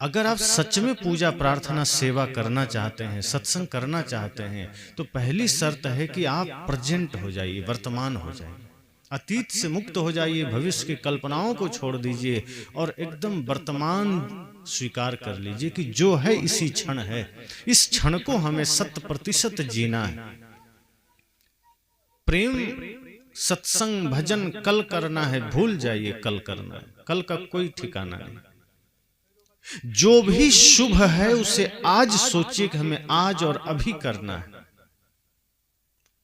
अगर आप सच में पूजा प्रार्थना सेवा करना चाहते हैं, सत्संग करना चाहते हैं, तो पहली शर्त है कि आप प्रेजेंट हो जाइए, वर्तमान हो जाइए, अतीत से मुक्त हो जाइए, भविष्य की कल्पनाओं को छोड़ दीजिए और एकदम वर्तमान स्वीकार कर लीजिए कि जो है इसी क्षण है। इस क्षण को हमें 100% जीना है। प्रेम, सत्संग, भजन कल करना है, भूल जाइए कल करना है, कल का कोई ठिकाना नहीं। जो भी शुभ है उसे आज सोचिए कि हमें आज और अभी करना है।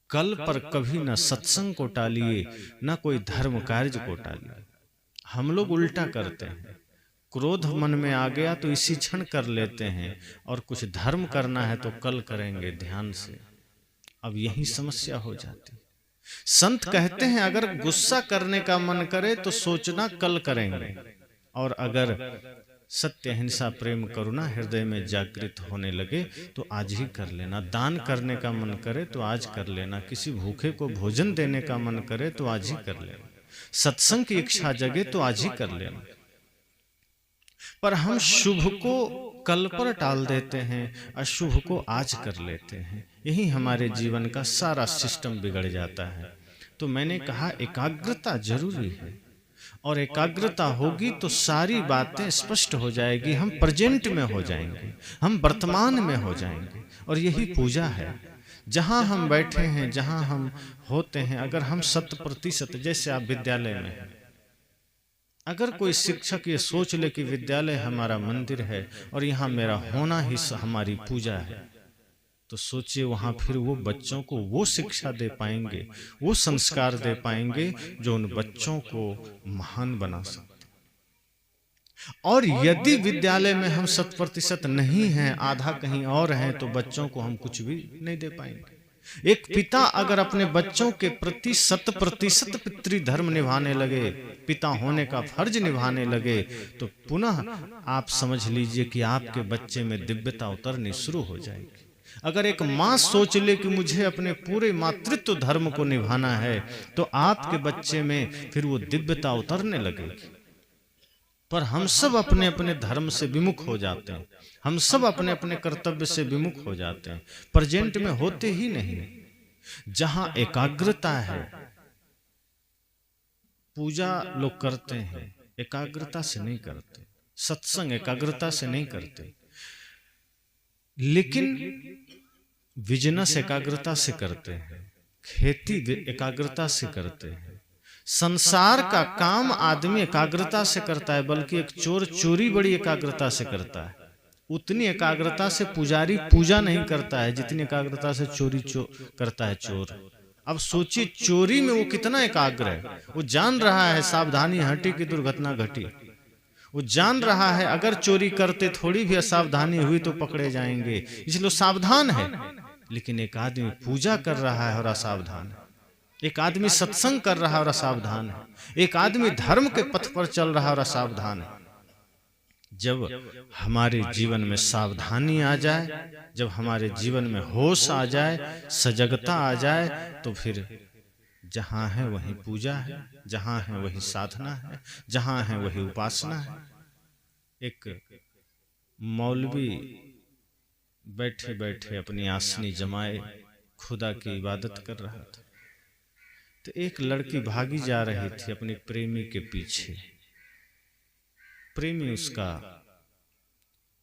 कल पर कभी ना सत्संग को टालिए, ना कोई धर्म कार्य को टालिए। हम लोग उल्टा करते हैं, क्रोध मन में आ गया तो इसी क्षण कर लेते हैं, और कुछ धर्म करना है तो कल करेंगे ध्यान से। अब यही समस्या हो जाती। संत कहते हैं अगर गुस्सा करने का मन करे तो सोचना कल करेंगे, और अगर सत्य, अहिंसा, प्रेम, करुणा हृदय में जागृत होने लगे तो आज ही कर लेना। दान करने का मन करे तो आज कर लेना। किसी भूखे को भोजन देने का मन करे तो आज ही कर लेना। सत्संग की इच्छा जगे तो आज ही कर लेना। पर हम शुभ को कल पर टाल देते हैं, अशुभ को आज कर लेते हैं। यही हमारे जीवन का सारा सिस्टम बिगड़ जाता है। तो मैंने कहा एकाग्रता जरूरी है, और एकाग्रता होगी तो सारी बातें स्पष्ट हो जाएगी। हम प्रेजेंट में हो जाएंगे, हम वर्तमान में हो जाएंगे, और यही पूजा है। जहां हम बैठे हैं, जहां हम होते हैं, अगर हम 100%, जैसे आप विद्यालय में हैं, अगर कोई शिक्षक ये सोच ले कि विद्यालय हमारा मंदिर है और यहाँ मेरा होना ही हमारी पूजा है, तो सोचिए वहां फिर वो बच्चों को वो शिक्षा दे पाएंगे, वो संस्कार दे पाएंगे जो उन बच्चों को महान बना सकते। और यदि विद्यालय में हम 100% नहीं हैं, आधा कहीं और हैं, तो बच्चों को हम कुछ भी नहीं दे पाएंगे। एक पिता अगर अपने बच्चों के प्रति 100% पितृधर्म निभाने लगे, पिता होने का फर्ज निभाने लगे, तो पुनः आप समझ लीजिए कि आपके बच्चे में दिव्यता उतरनी शुरू हो जाएगी। अगर एक माँ सोच ले कि मुझे अपने पूरे मातृत्व धर्म को निभाना है, तो आपके बच्चे में फिर वो दिव्यता उतरने लगेगी। पर हम सब अपने अपने धर्म से विमुख हो जाते हैं, हम सब अपने अपने कर्तव्य से विमुख हो जाते हैं, प्रेजेंट में होते ही नहीं। जहां एकाग्रता है, पूजा लोग करते हैं, एकाग्रता से नहीं करते, सत्संग एकाग्रता से नहीं करते, लेकिन बिजनेस एकाग्रता से करते हैं, खेती एकाग्रता से करते हैं, संसार का काम आदमी एकाग्रता से करता है, बल्कि एक चोर चोरी बड़ी एकाग्रता से करता है। उतनी एकाग्रता से पुजारी पूजा नहीं करता है जितनी एकाग्रता से चोरी करता है चोर। अब सोचिए चोरी में वो कितना एकाग्र है। वो जान रहा है सावधानी हटी की दुर्घटना घटी, वो जान रहा है अगर चोरी करते थोड़ी भी असावधानी हुई तो पकड़े जाएंगे, इसलिए सावधान है। लेकिन एक आदमी पूजा कर रहा है और असावधान है, एक आदमी सत्संग कर रहा है और असावधान है, एक आदमी धर्म के पथ पर चल रहा है और असावधान है। जब हमारे जीवन में सावधानी आ जाए, जब हमारे जीवन में होश आ जाए, सजगता आ जाए, तो फिर जहां है वहीं पूजा है, जहां है वहीं साधना है, जहां है वहीं उपासना है। एक मौलवी बैठे बैठे अपनी आसनी जमाए खुदा की इबादत कर रहा था, तो एक लड़की भागी जा रही थी अपने प्रेमी के पीछे। प्रेमी उसका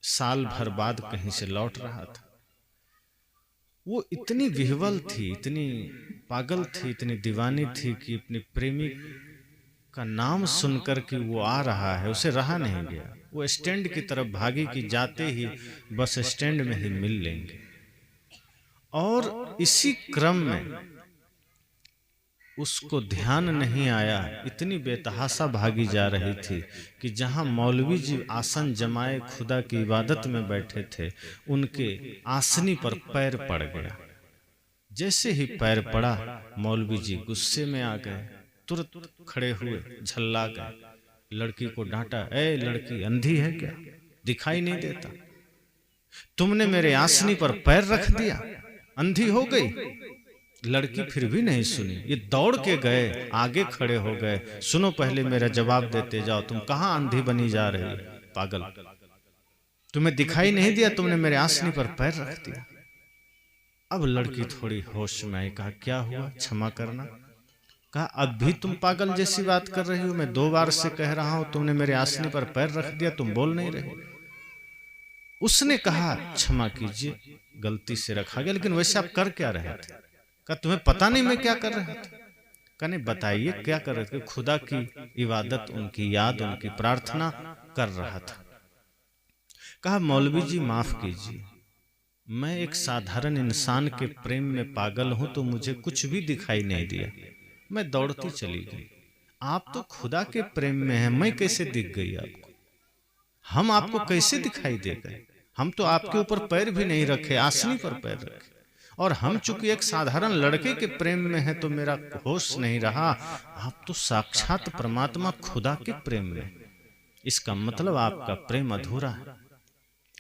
साल भर बाद कहीं से लौट रहा था। वो इतनी विह्वल थी, इतनी पागल थी, इतनी दीवानी थी कि अपने प्रेमी का नाम सुनकर कि वो आ रहा है उसे रहा नहीं गया। वो स्टैंड की तरफ भागी कि जाते ही बस स्टैंड में ही मिल लेंगे। और इसी क्रम में उसको ध्यान नहीं आया, इतनी बेतहाशा भागी जा रही थी कि जहां मौलवी जी आसन जमाए खुदा की इबादत में बैठे थे, उनके आसनी पर पैर पड़ गया। जैसे ही पैर पड़ा, मौलवी जी गुस्से में आ गए, तुरंत खड़े हुए, झल्ला गए, लड़की को डांटा, ए लड़की अंधी है क्या, दिखाई नहीं देता, तुमने मेरे आसनी पर पैर रख दिया, अंधी हो गई। लड़की फिर भी नहीं सुनी, ये दौड़ के गए, आगे खड़े हो गए, सुनो पहले मेरा जवाब देते जाओ, तुम कहां अंधी बनी जा रही पागल। तुम्हें दिखाई नहीं दिया, तुमने मेरे आसनी पर पैर रख दिया। अब लड़की थोड़ी होश में आई, कहा क्या हुआ, क्षमा करना। कहा अब भी तुम पागल जैसी बात कर रही हो, मैं 2 बार से कह रहा हूं, तुमने मेरे आसनी पर पैर रख दिया, तुम बोल नहीं रहे। उसने कहा क्षमा कीजिए, गलती से रखा गया, लेकिन वैसे आप कर क्या रहे थे? कहा तुम्हें पता नहीं मैं क्या कर रहा था? कहा नहीं बताइए क्या कर रहे थे? खुदा की इबादत, उनकी याद, उनकी प्रार्थना कर रहा था। कहा मौलवी जी माफ कीजिए, मैं एक साधारण इंसान के प्रेम में पागल हूं, तो मुझे कुछ भी दिखाई नहीं दिया, मैं दौड़ती चली गई। आप तो खुदा के प्रेम में हैं, मैं कैसे दिख गई आपको? हम आपको कैसे दिखाई दे गए? हम तो आपके ऊपर पैर भी नहीं रखे, आसनी पर पैर रखे। और हम चूंकि एक साधारण लड़के के प्रेम में हैं तो मेरा होश नहीं रहा। आप तो साक्षात परमात्मा खुदा के प्रेम में, इसका मतलब आपका प्रेम अधूरा है।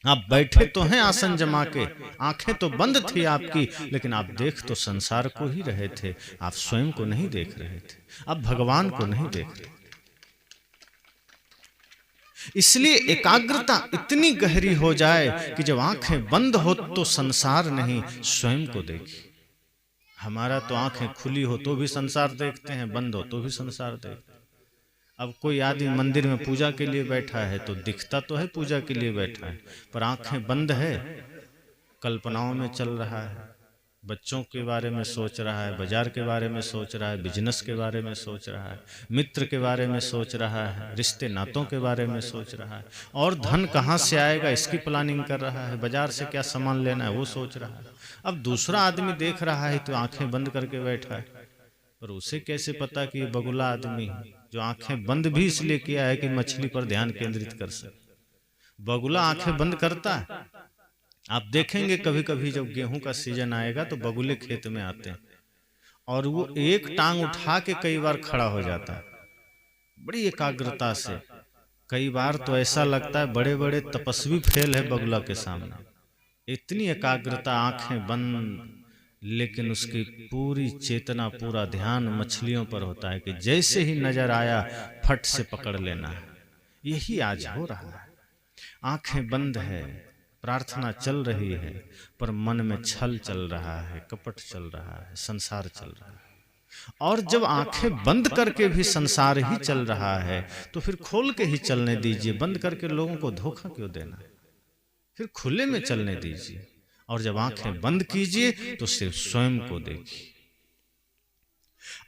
आप बैठे तो हैं आसन जमा के, आंखें तो बंद थी आपकी, लेकिन आप देख तो संसार को ही रहे थे, आप स्वयं को नहीं देख रहे थे, आप भगवान को नहीं देख रहे थे। इसलिए एकाग्रता इतनी गहरी हो जाए कि जब आंखें बंद हो तो संसार नहीं, स्वयं को देखिए। हमारा तो आंखें खुली हो तो भी संसार देखते हैं, बंद हो तो भी संसार देखते हैं। अब कोई आदमी मंदिर में पूजा के लिए बैठा है तो दिखता तो है पूजा के लिए बैठा है, पर आंखें बंद है, कल्पनाओं में चल रहा है, बच्चों के बारे में सोच रहा है, बाजार के बारे में सोच रहा है, बिजनेस के बारे में सोच रहा है, मित्र के बारे में सोच रहा है, रिश्ते नातों के बारे में सोच रहा है, और धन कहाँ से आएगा इसकी प्लानिंग कर रहा है, बाजार से क्या सामान लेना है वो सोच रहा है। अब दूसरा आदमी देख रहा है तो आंखें बंद करके बैठा है, पर उसे कैसे पता कि ये बगुला आदमी है जो आंखें बंद भी इसलिए किया है कि मछली पर ध्यान केंद्रित कर सके। बगुला आंखें बंद करता है। आप देखेंगे कभी कभी जब गेहूं का सीजन आएगा तो बगुले खेत में आते हैं और वो एक टांग उठा के कई बार खड़ा हो जाता है, बड़ी एकाग्रता से। कई बार तो ऐसा लगता है बड़े बड़े तपस्वी फेल है बगुला के सामने, इतनी एकाग्रता, आंखें बंद, लेकिन उसकी पूरी चेतना, पूरा ध्यान मछलियों पर होता है कि जैसे ही नजर आया फट से पकड़ लेना है। यही आज हो रहा है। आंखें बंद है, प्रार्थना चल रही है, पर मन में छल चल रहा है, कपट चल रहा है, संसार चल रहा है। और जब आंखें बंद करके भी संसार ही चल रहा है तो फिर खोल के ही चलने दीजिए। बंद करके लोगों को धोखा क्यों देना, फिर खुले में चलने दीजिए। और जब आंखें बंद कीजिए तो सिर्फ स्वयं को देखिए।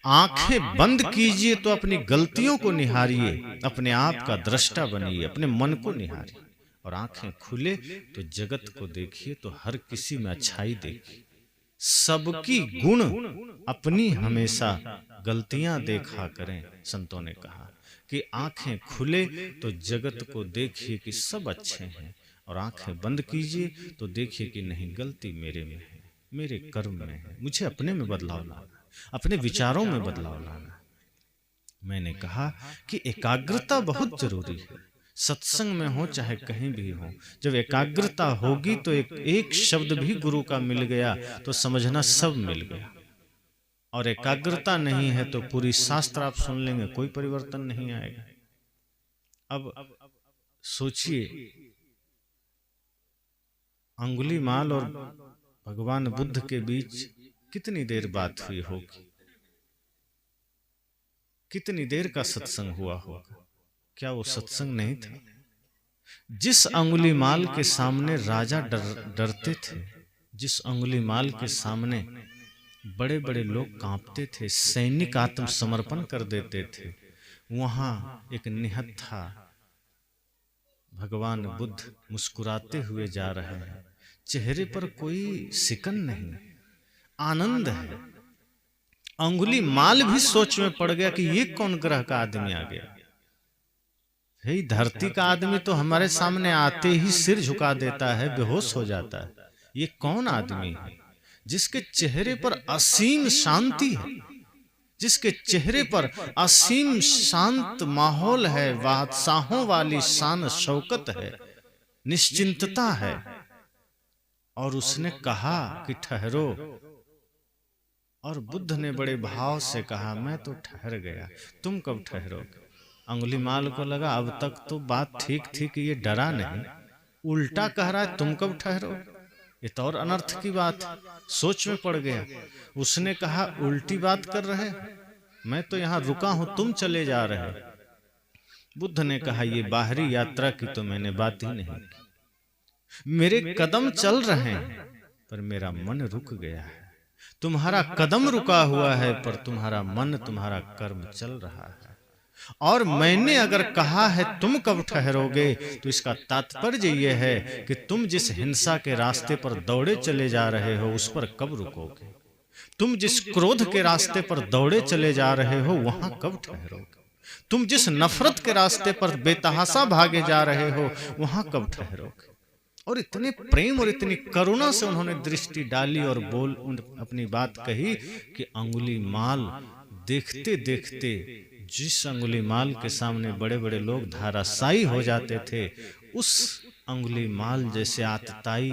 आंखें बंद कीजिए तो अपनी गलतियों को निहारिए, अपने आप का दृष्टा बनिए, अपने मन को निहारिए। और आंखें खुले तो जगत को देखिए, तो हर किसी में अच्छाई देखिए, सबकी गुण अपनी हमेशा गलतियां देखा करें। संतों ने कहा कि आंखें खुले तो जगत को देखिए कि सब अच्छे हैं, और आंखें बंद कीजिए तो देखिए कि नहीं, गलती मेरे में है, मेरे कर्म में है, मुझे अपने में बदलाव लाना, अपने विचारों में बदलाव लाना। मैंने कहा कि एकाग्रता बहुत जरूरी है, सत्संग में हो चाहे कहीं भी हो। जब एकाग्रता होगी तो एक शब्द भी गुरु का मिल गया तो समझना सब मिल गया। और एकाग्रता नहीं है तो पूरी शास्त्र आप सुन लेंगे, कोई परिवर्तन नहीं आएगा। अब सोचिए, अंगुलीमाल और भगवान बुद्ध के बीच कितनी देर बात हुई होगी, कितनी देर का सत्संग हुआ होगा। क्या वो सत्संग नहीं था? जिस अंगुलीमाल के सामने राजा डरते थे, जिस अंगुलीमाल के सामने बड़े बड़े लोग कांपते थे, सैनिक आत्मसमर्पण कर देते थे, वहां एक निहत्था भगवान बुद्ध मुस्कुराते हुए जा रहे हैं, चेहरे पर कोई सिकन नहीं, आनंद है। अंगुली माल भी सोच में पड़ गया कि ये कौन ग्रह का आदमी आ गया। हे, धरती का आदमी तो हमारे सामने आते ही सिर झुका देता है, बेहोश हो जाता है। ये कौन आदमी है जिसके चेहरे पर असीम शांति है, जिसके चेहरे पर असीम शांत माहौल है, बादशाहों वाली शान शौकत है, निश्चिंतता है। और उसने कहा कि ठहरो, और बुद्ध ने बड़े भाव से कहा मैं तो ठहर गया, तुम कब ठहरोगे? अंगुलीमाल को लगा अब तक तो बात ठीक थी कि ये डरा नहीं, उल्टा कह रहा है तुम कब ठहरो। ये तो और अनर्थ की बात, सोच में पड़ गया। उसने कहा उल्टी बात कर रहे, मैं तो यहां रुका हूं, तुम चले जा रहे। बुद्ध ने कहा ये बाहरी यात्रा की तो मैंने बात ही नहीं की। मेरे कदम चल रहे हैं पर मेरा मन रुक गया है। तुम्हारा कदम रुका हुआ है पर तुम्हारा मन, तुम्हारा कर्म चल रहा है। और मैंने अगर कहा है तुम कब ठहरोगे, तो इसका तात्पर्य यह है कि तुम जिस हिंसा के रास्ते पर दौड़े चले जा रहे हो उस पर कब रुकोगे। तुम जिस क्रोध के रास्ते पर दौड़े चले जा रहे हो वहां कब ठहरोगे। तुम जिस नफरत के रास्ते पर बेतहाशा भागे जा रहे हो वहां कब ठहरोगे। और इतने प्रेम और इतनी करुणा से उन्होंने दृष्टि डाली और अपनी बात कही कि अंगुलीमाल देखते देखते जिस अंगुलीमाल के सामने बड़े बड़े लोग धाराशायी हो जाते थे, उस अंगुलीमाल जैसे आतताई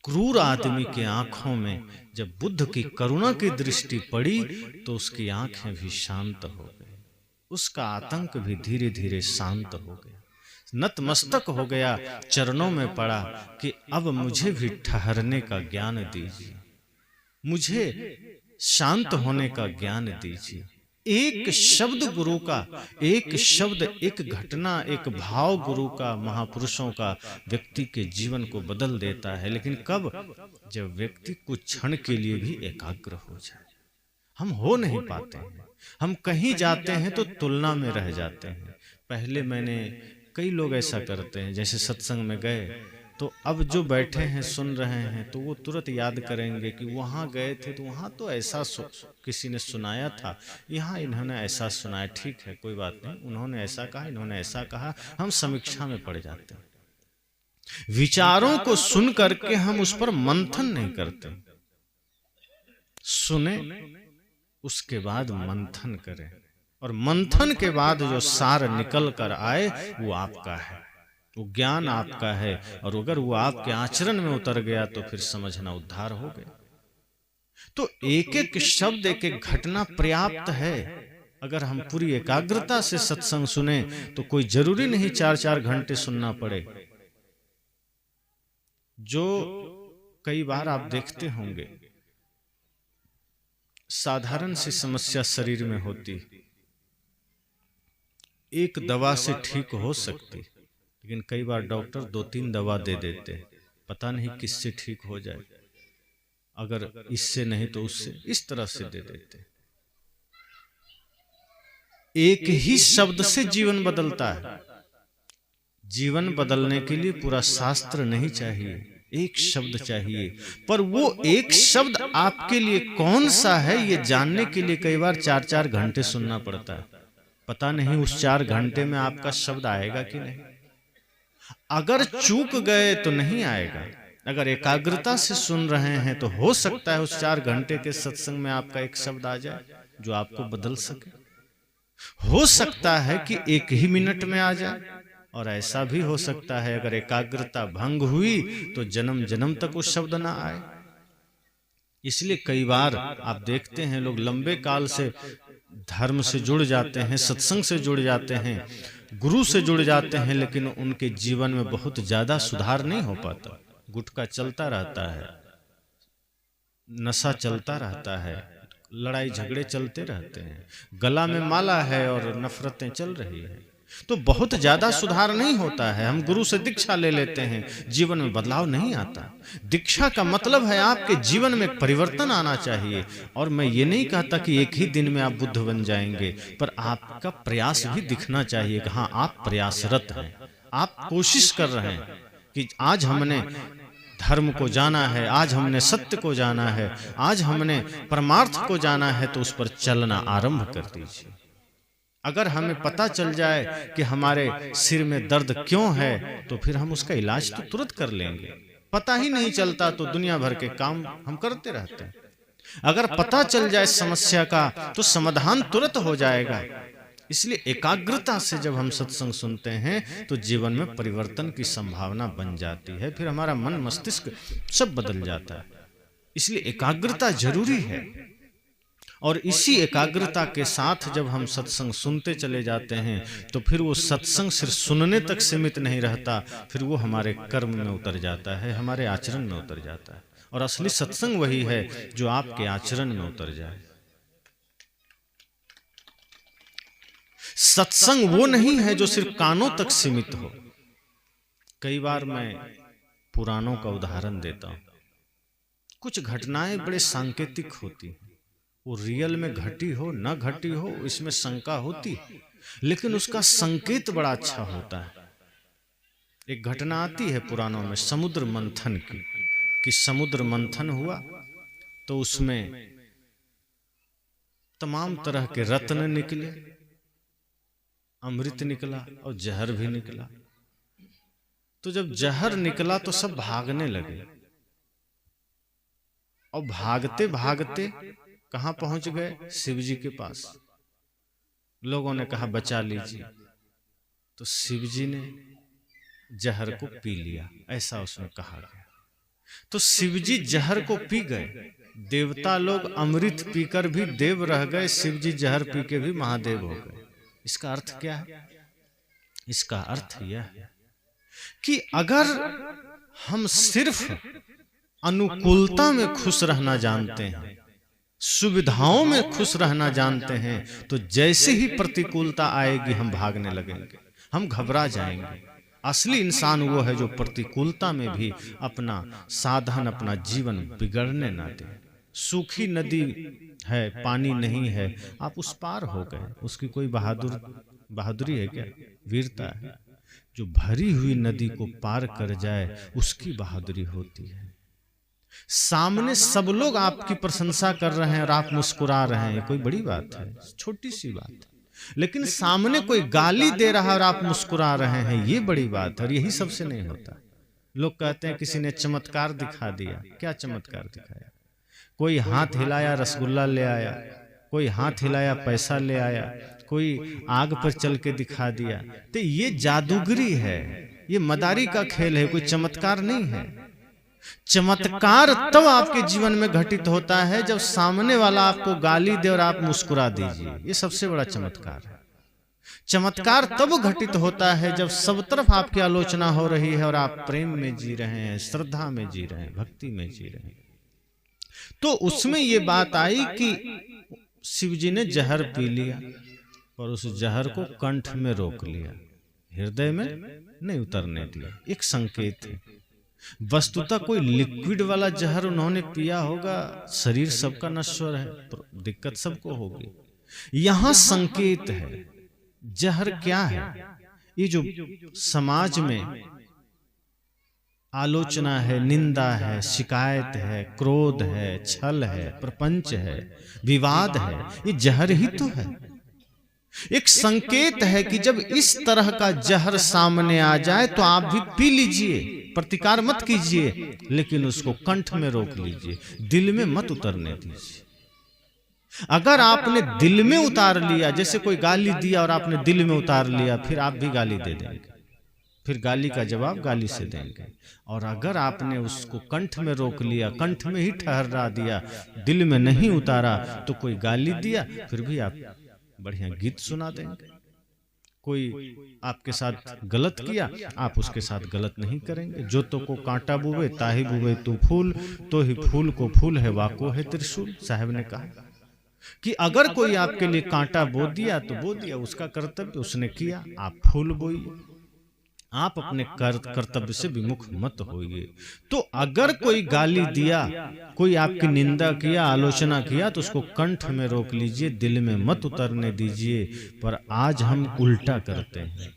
क्रूर आदमी के आंखों में जब बुद्ध की करुणा की दृष्टि पड़ी तो उसकी आंखें भी शांत हो गई, उसका आतंक भी धीरे धीरे शांत हो गया, नतमस्तक हो गया, चरणों में पड़ा कि अब मुझे भी ठहरने का ज्ञान दीजिए, मुझे शांत होने का ज्ञान दीजिए। एक शब्द गुरु का, एक शब्द, एक घटना, एक भाव गुरु का, महापुरुषों का व्यक्ति के जीवन को बदल देता है। लेकिन कब? जब व्यक्ति कुछ क्षण के लिए भी एकाग्र हो जाए। हम हो नहीं पाते हैं, हम कहीं जाते हैं तो तुलना में रह जाते हैं। पहले मैंने, कई लोग ऐसा करते हैं, जैसे सत्संग में गए तो अब जो बैठे हैं सुन रहे हैं तो वो तुरंत याद करेंगे कि वहाँ गए थे तो वहाँ तो ऐसा किसी ने सुनाया था, यहाँ इन्होंने ऐसा सुनाया, ठीक है कोई बात नहीं, उन्होंने ऐसा कहा, इन्होंने ऐसा कहा। हम समीक्षा में पड़ जाते हैं। विचारों को सुन करके हम उस पर मंथन नहीं करते। सुने उसके बाद मंथन करें, और मंथन के बाद जो सार निकल कर आए वो आपका है, वो ज्ञान आपका है। और अगर वो आपके आचरण में उतर गया तो फिर समझना उद्धार हो गया। तो एक एक शब्द, एक एक घटना पर्याप्त है। अगर हम पूरी एकाग्रता से सत्संग सुने तो कोई जरूरी नहीं 4-4 घंटे सुनना पड़े। जो कई बार आप देखते होंगे, साधारण सी समस्या शरीर में होती, एक दवा से ठीक हो सकती, लेकिन कई बार डॉक्टर 2-3 दवा दे देते, पता नहीं किससे ठीक हो जाए, अगर इससे नहीं तो उससे, इस तरह से दे देते। एक ही शब्द से जीवन बदलता है। जीवन बदलने के लिए पूरा शास्त्र नहीं चाहिए, एक शब्द चाहिए। पर वो एक शब्द आपके लिए कौन सा है ये जानने के लिए कई बार 4-4 घंटे सुनना पड़ता है। पता नहीं उस 4 घंटे में आपका शब्द आएगा कि नहीं। अगर चूक गए तो नहीं आएगा। अगर एकाग्रता से सुन रहे हैं तो हो सकता है उस 4 घंटे के सत्संग में आपका एक शब्द आ जाए जो आपको बदल सके। हो सकता है कि 1 ही मिनट में आ जाए, और ऐसा भी हो सकता है अगर एकाग्रता भंग हुई तो जन्म जन्म तक उस शब्द ना आए। इसलिए कई बार आप देखते हैं लोग लंबे काल से धर्म से जुड़ जाते हैं, सत्संग से जुड़ जाते हैं, गुरु से जुड़ जाते हैं, लेकिन उनके जीवन में बहुत ज्यादा सुधार नहीं हो पाता। गुटखा चलता रहता है, नशा चलता रहता है, लड़ाई झगड़े चलते रहते हैं, गला में माला है और नफरतें चल रही है, तो बहुत ज्यादा सुधार नहीं होता है। हम गुरु से दीक्षा ले लेते हैं, जीवन में बदलाव नहीं आता। दीक्षा का मतलब है आपके जीवन में परिवर्तन आना चाहिए। और मैं ये नहीं कहता कि एक ही दिन में आप बुद्ध बन जाएंगे, पर आपका प्रयास भी दिखना चाहिए कि हाँ आप प्रयासरत हैं, आप कोशिश कर रहे हैं कि आज हमने धर्म को जाना है, आज हमने सत्य को जाना है, आज हमने परमार्थ को जाना है, तो उस पर चलना आरंभ कर दीजिए। अगर हमें पता चल जाए कि हमारे सिर में दर्द क्यों है तो फिर हम उसका इलाज तो तुरंत कर लेंगे। पता ही नहीं चलता तो दुनिया भर के काम हम करते रहते हैं। अगर पता चल जाए समस्या का तो समाधान तुरंत हो जाएगा। इसलिए एकाग्रता से जब हम सत्संग सुनते हैं तो जीवन में परिवर्तन की संभावना बन जाती है, फिर हमारा मन मस्तिष्क सब बदल जाता है। इसलिए एकाग्रता जरूरी है। और इसी एकाग्रता के साथ जब हम सत्संग सुनते चले जाते हैं तो फिर वो सत्संग सिर्फ सुनने तक सीमित नहीं रहता, फिर वो हमारे कर्म में उतर जाता है, हमारे आचरण में उतर जाता है। और असली सत्संग वही है जो आपके आचरण में उतर जाए। सत्संग वो नहीं है जो सिर्फ कानों तक सीमित हो। कई बार मैं पुराणों का उदाहरण देता हूं। कुछ घटनाएं बड़े सांकेतिक होती हैं, वो रियल में घटी हो न घटी हो इसमें शंका होती, लेकिन उसका संकेत बड़ा अच्छा होता है। एक घटना आती है पुराणों में समुद्र मंथन की, कि समुद्र मंथन हुआ तो उसमें तमाम तरह के रत्न निकले, अमृत निकला और जहर भी निकला। तो जब जहर निकला तो सब भागने लगे, और भागते भागते कहां पहुंच गए? शिव जी के पास। लोगों ने कहा बचा लीजिए, तो शिव जी ने जहर को पी लिया, ऐसा उसमें कहा गया। तो शिव जी जहर को पी गए, देवता लोग अमृत पीकर भी देव रह गए, शिव जी जहर पी के भी महादेव हो गए। इसका अर्थ क्या है? इसका अर्थ यह है कि अगर हम सिर्फ अनुकूलता में खुश रहना जानते हैं, सुविधाओं में खुश रहना जानते हैं, तो जैसे ही प्रतिकूलता आएगी हम भागने लगेंगे, हम घबरा जाएंगे। असली इंसान वो है जो प्रतिकूलता में भी अपना साधन, अपना जीवन बिगड़ने ना दे। सूखी नदी है, पानी नहीं है, आप उस पार हो गए, उसकी कोई बहादुरी है क्या? वीरता है। जो भरी हुई नदी को पार कर जाए उसकी बहादुरी होती है। सामने सब लोग आपकी प्रशंसा कर रहे हैं और आप मुस्कुरा रहे हैं, कोई बड़ी बात है, छोटी सी बात है। लेकिन सामने कोई गाली दे रहा है और आप मुस्कुरा रहे हैं, ये बड़ी बात है, और यही सबसे नहीं होता। लोग कहते हैं किसी ने चमत्कार दिखा दिया। क्या चमत्कार दिखाया? कोई हाथ हिलाया रसगुल्ला ले आया, कोई हाथ हिलाया पैसा ले आया, कोई आग पर चल के दिखा दिया। तो ये जादूगरी है, ये मदारी का खेल है, कोई चमत्कार नहीं है। चमत्कार तब आपके जीवन में घटित होता है जब सामने वाला आपको गाली दे और आप मुस्कुरा दीजिए, ये सबसे बड़ा चमत्कार है। चमत्कार तब घटित होता है जब सब तरफ आपकी आलोचना हो रही है और आप प्रेम में जी रहे हैं, श्रद्धा में जी रहे हैं, भक्ति में जी रहे हैं। तो उसमें ये बात आई कि शिव जी ने जहर पी लिया और उस जहर को कंठ में रोक लिया, हृदय में नहीं उतरने दिया। एक संकेत है। वस्तुतः कोई लिक्विड वाला जहर उन्होंने पिया होगा, शरीर सबका नश्वर है, दिक्कत सबको होगी। यहां संकेत है। जहर क्या है? ये जो समाज में आलोचना है, निंदा है, शिकायत है, क्रोध है, छल है, प्रपंच है, विवाद है, ये जहर ही तो है। एक संकेत है कि जब इस तरह का जहर सामने आ जाए तो आप भी पी लीजिए, प्रतिकार मत कीजिए, लेकिन उसको कंठ में रोक लीजिए, दिल में मत उतरने दीजिए। अगर आपने दिल में उतार लिया, जैसे कोई गाली दिया और आपने दिल में उतार लिया, फिर आप भी गाली दे देंगे, फिर गाली का जवाब गाली से देंगे। और अगर आपने उसको कंठ में रोक लिया, कंठ में ही ठहरा दिया, दिल में नहीं उतारा, तो कोई गाली दिया फिर भी आप बढ़िया गीत सुना देंगे। कोई आपके साथ गलत किया, आप उसके साथ गलत नहीं करेंगे। जो तो को कांटा बुवे ताही बुवे तू फूल, तो ही फूल को फूल है वाको है त्रिशूल। साहब ने कहा कि अगर कोई आपके लिए कांटा बो दिया तो बो दिया, उसका कर्तव्य उसने किया, आप फूल बोइए, आप अपने कर्तव्य से विमुख मत होइए। तो अगर कोई गाली दिया, कोई आपकी निंदा किया, आलोचना किया, तो उसको कंठ में रोक लीजिए, दिल में मत उतरने दीजिए। पर आज हम उल्टा करते हैं।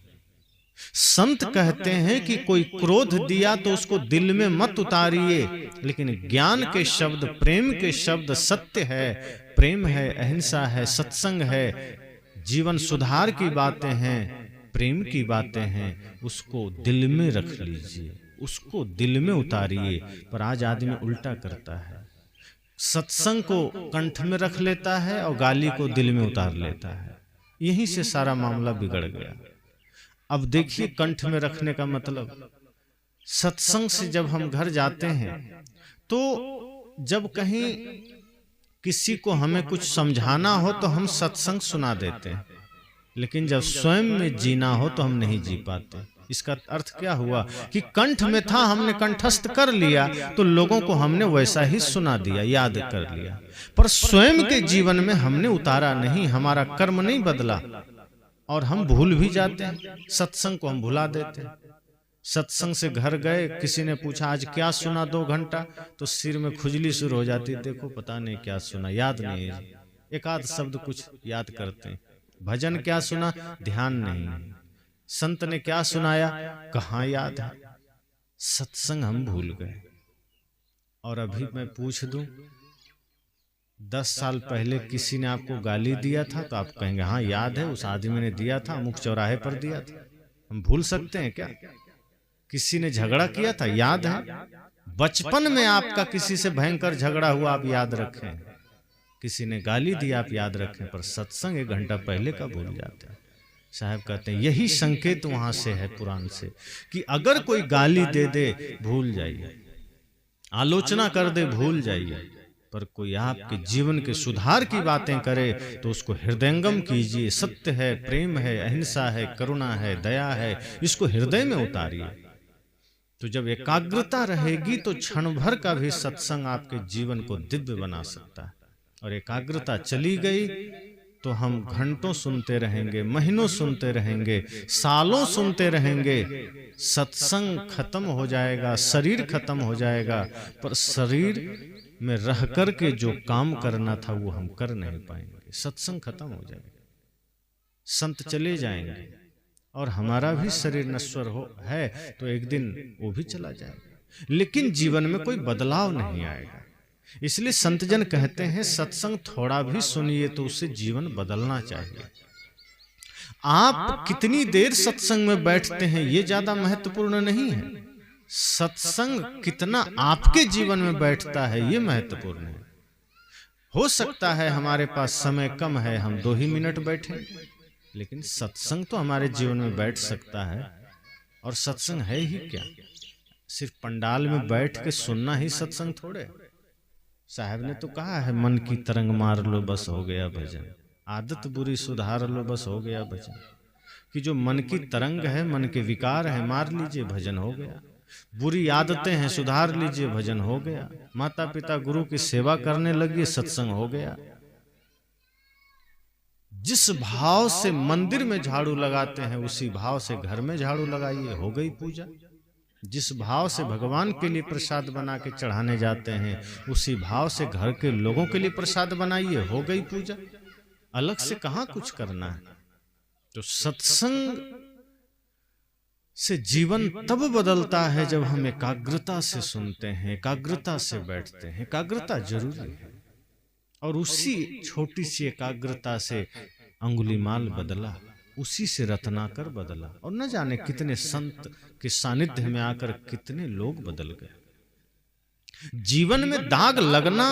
संत कहते हैं कि कोई क्रोध दिया तो उसको दिल में मत उतारिए, लेकिन ज्ञान के शब्द, प्रेम के शब्द सत्य है, प्रेम है, अहिंसा है, सत्संग है, जीवन सुधार की बातें हैं, प्रेम की बातें हैं, उसको दिल में रख लीजिए, उसको दिल में उतारिए। पर आज आदमी उल्टा करता है, सत्संग को कंठ में रख लेता है और गाली को दिल में उतार लेता है। यहीं से सारा मामला बिगड़ गया। अब देखिए, कंठ में रखने का मतलब, सत्संग से जब हम घर जाते हैं तो जब कहीं किसी को हमें कुछ समझाना हो तो हम सत्संग सुना देते हैं, लेकिन जब स्वयं में जीना हो तो हम नहीं जी पाते। इसका अर्थ क्या हुआ कि कंठ में था, हमने कंठस्थ कर लिया तो लोगों को हमने वैसा ही सुना दिया, याद कर लिया, पर स्वयं के जीवन में हमने उतारा नहीं, हमारा कर्म नहीं बदला और हम भूल भी जाते हैं। सत्संग को हम भुला देते हैं। सत्संग से घर गए, किसी ने पूछा आज क्या सुना 2 घंटा, तो सिर में खुजली शुरू हो जाती, देखो पता नहीं क्या सुना, याद नहीं है। एक आध शब्द कुछ याद करते हैं। भजन क्या सुना, ध्यान नहीं है। संत ने क्या सुनाया, कहाँ याद है। सत्संग हम भूल गए। और अभी मैं पूछ दूं, 10 साल पहले किसी ने आपको गाली दिया था तो आप कहेंगे हाँ याद है, उस आदमी ने दिया था, अमुक चौराहे पर दिया था। हम भूल सकते हैं क्या? किसी ने झगड़ा किया था, याद है। बचपन में आपका किसी से भयंकर झगड़ा हुआ, आप याद रखें। किसी ने गाली दी, आप याद रखें, पर सत्संग 1 घंटा पहले का भूल जाते हैं। साहब कहते हैं यही संकेत वहां से है पुराण से, कि अगर कोई गाली दे दे भूल जाइए, आलोचना कर दे भूल जाइए, पर कोई आपके जीवन के सुधार की बातें करे तो उसको हृदयंगम कीजिए। सत्य है, प्रेम है, अहिंसा है, करुणा है, दया है, इसको हृदय में उतारिए। तो जब एकाग्रता रहेगी तो क्षण भर का भी सत्संग आपके जीवन को दिव्य बना सकता है। और एकाग्रता चली गई तो हम घंटों सुनते रहेंगे, महीनों सुनते रहेंगे, सालों सुनते रहेंगे। सत्संग खत्म हो जाएगा, शरीर खत्म हो जाएगा, पर शरीर में रह कर के जो काम करना था वो हम कर नहीं पाएंगे। सत्संग खत्म हो जाएगा, संत चले जाएंगे और हमारा भी शरीर नश्वर है तो एक दिन वो भी चला जाएगा, लेकिन जीवन में कोई बदलाव नहीं आएगा। इसलिए संतजन कहते हैं सत्संग थोड़ा भी सुनिए तो उससे जीवन बदलना चाहिए। आप कितनी देर सत्संग में बैठते हैं ये ज्यादा महत्वपूर्ण नहीं है, सत्संग कितना आपके जीवन में बैठता है ये महत्वपूर्ण है। हो सकता है हमारे पास समय कम है, हम 2 ही मिनट बैठे, लेकिन सत्संग तो हमारे जीवन में बैठ सकता है। और सत्संग है ही क्या, सिर्फ पंडाल में बैठ के सुनना ही सत्संग थोड़े। साहब ने तो कहा है मन की तरंग मार लो बस हो गया भजन, आदत बुरी सुधार लो बस हो गया भजन। कि जो मन की तरंग है, मन के विकार है, मार लीजिए भजन हो गया। बुरी आदतें हैं, सुधार लीजिए भजन हो गया। माता पिता गुरु की सेवा करने लगिए, सत्संग हो गया। जिस भाव से मंदिर में झाड़ू लगाते हैं उसी भाव से घर में झाड़ू लगाइए, हो गई पूजा। जिस भाव से भगवान के लिए प्रसाद बना के चढ़ाने जाते हैं उसी भाव से घर के लोगों के लिए प्रसाद बनाइए, हो गई पूजा। अलग से कहाँ कुछ करना है। तो सत्संग से जीवन तब बदलता है जब हम एकाग्रता से सुनते हैं, एकाग्रता से बैठते हैं। एकाग्रता जरूरी है और उसी छोटी सी एकाग्रता से अंगुलीमाल बदला, उसी से रत्नाकर बदला। और न जाने कितने संत के सानिध्य में आकर कितने लोग बदल गए। जीवन में दाग लगना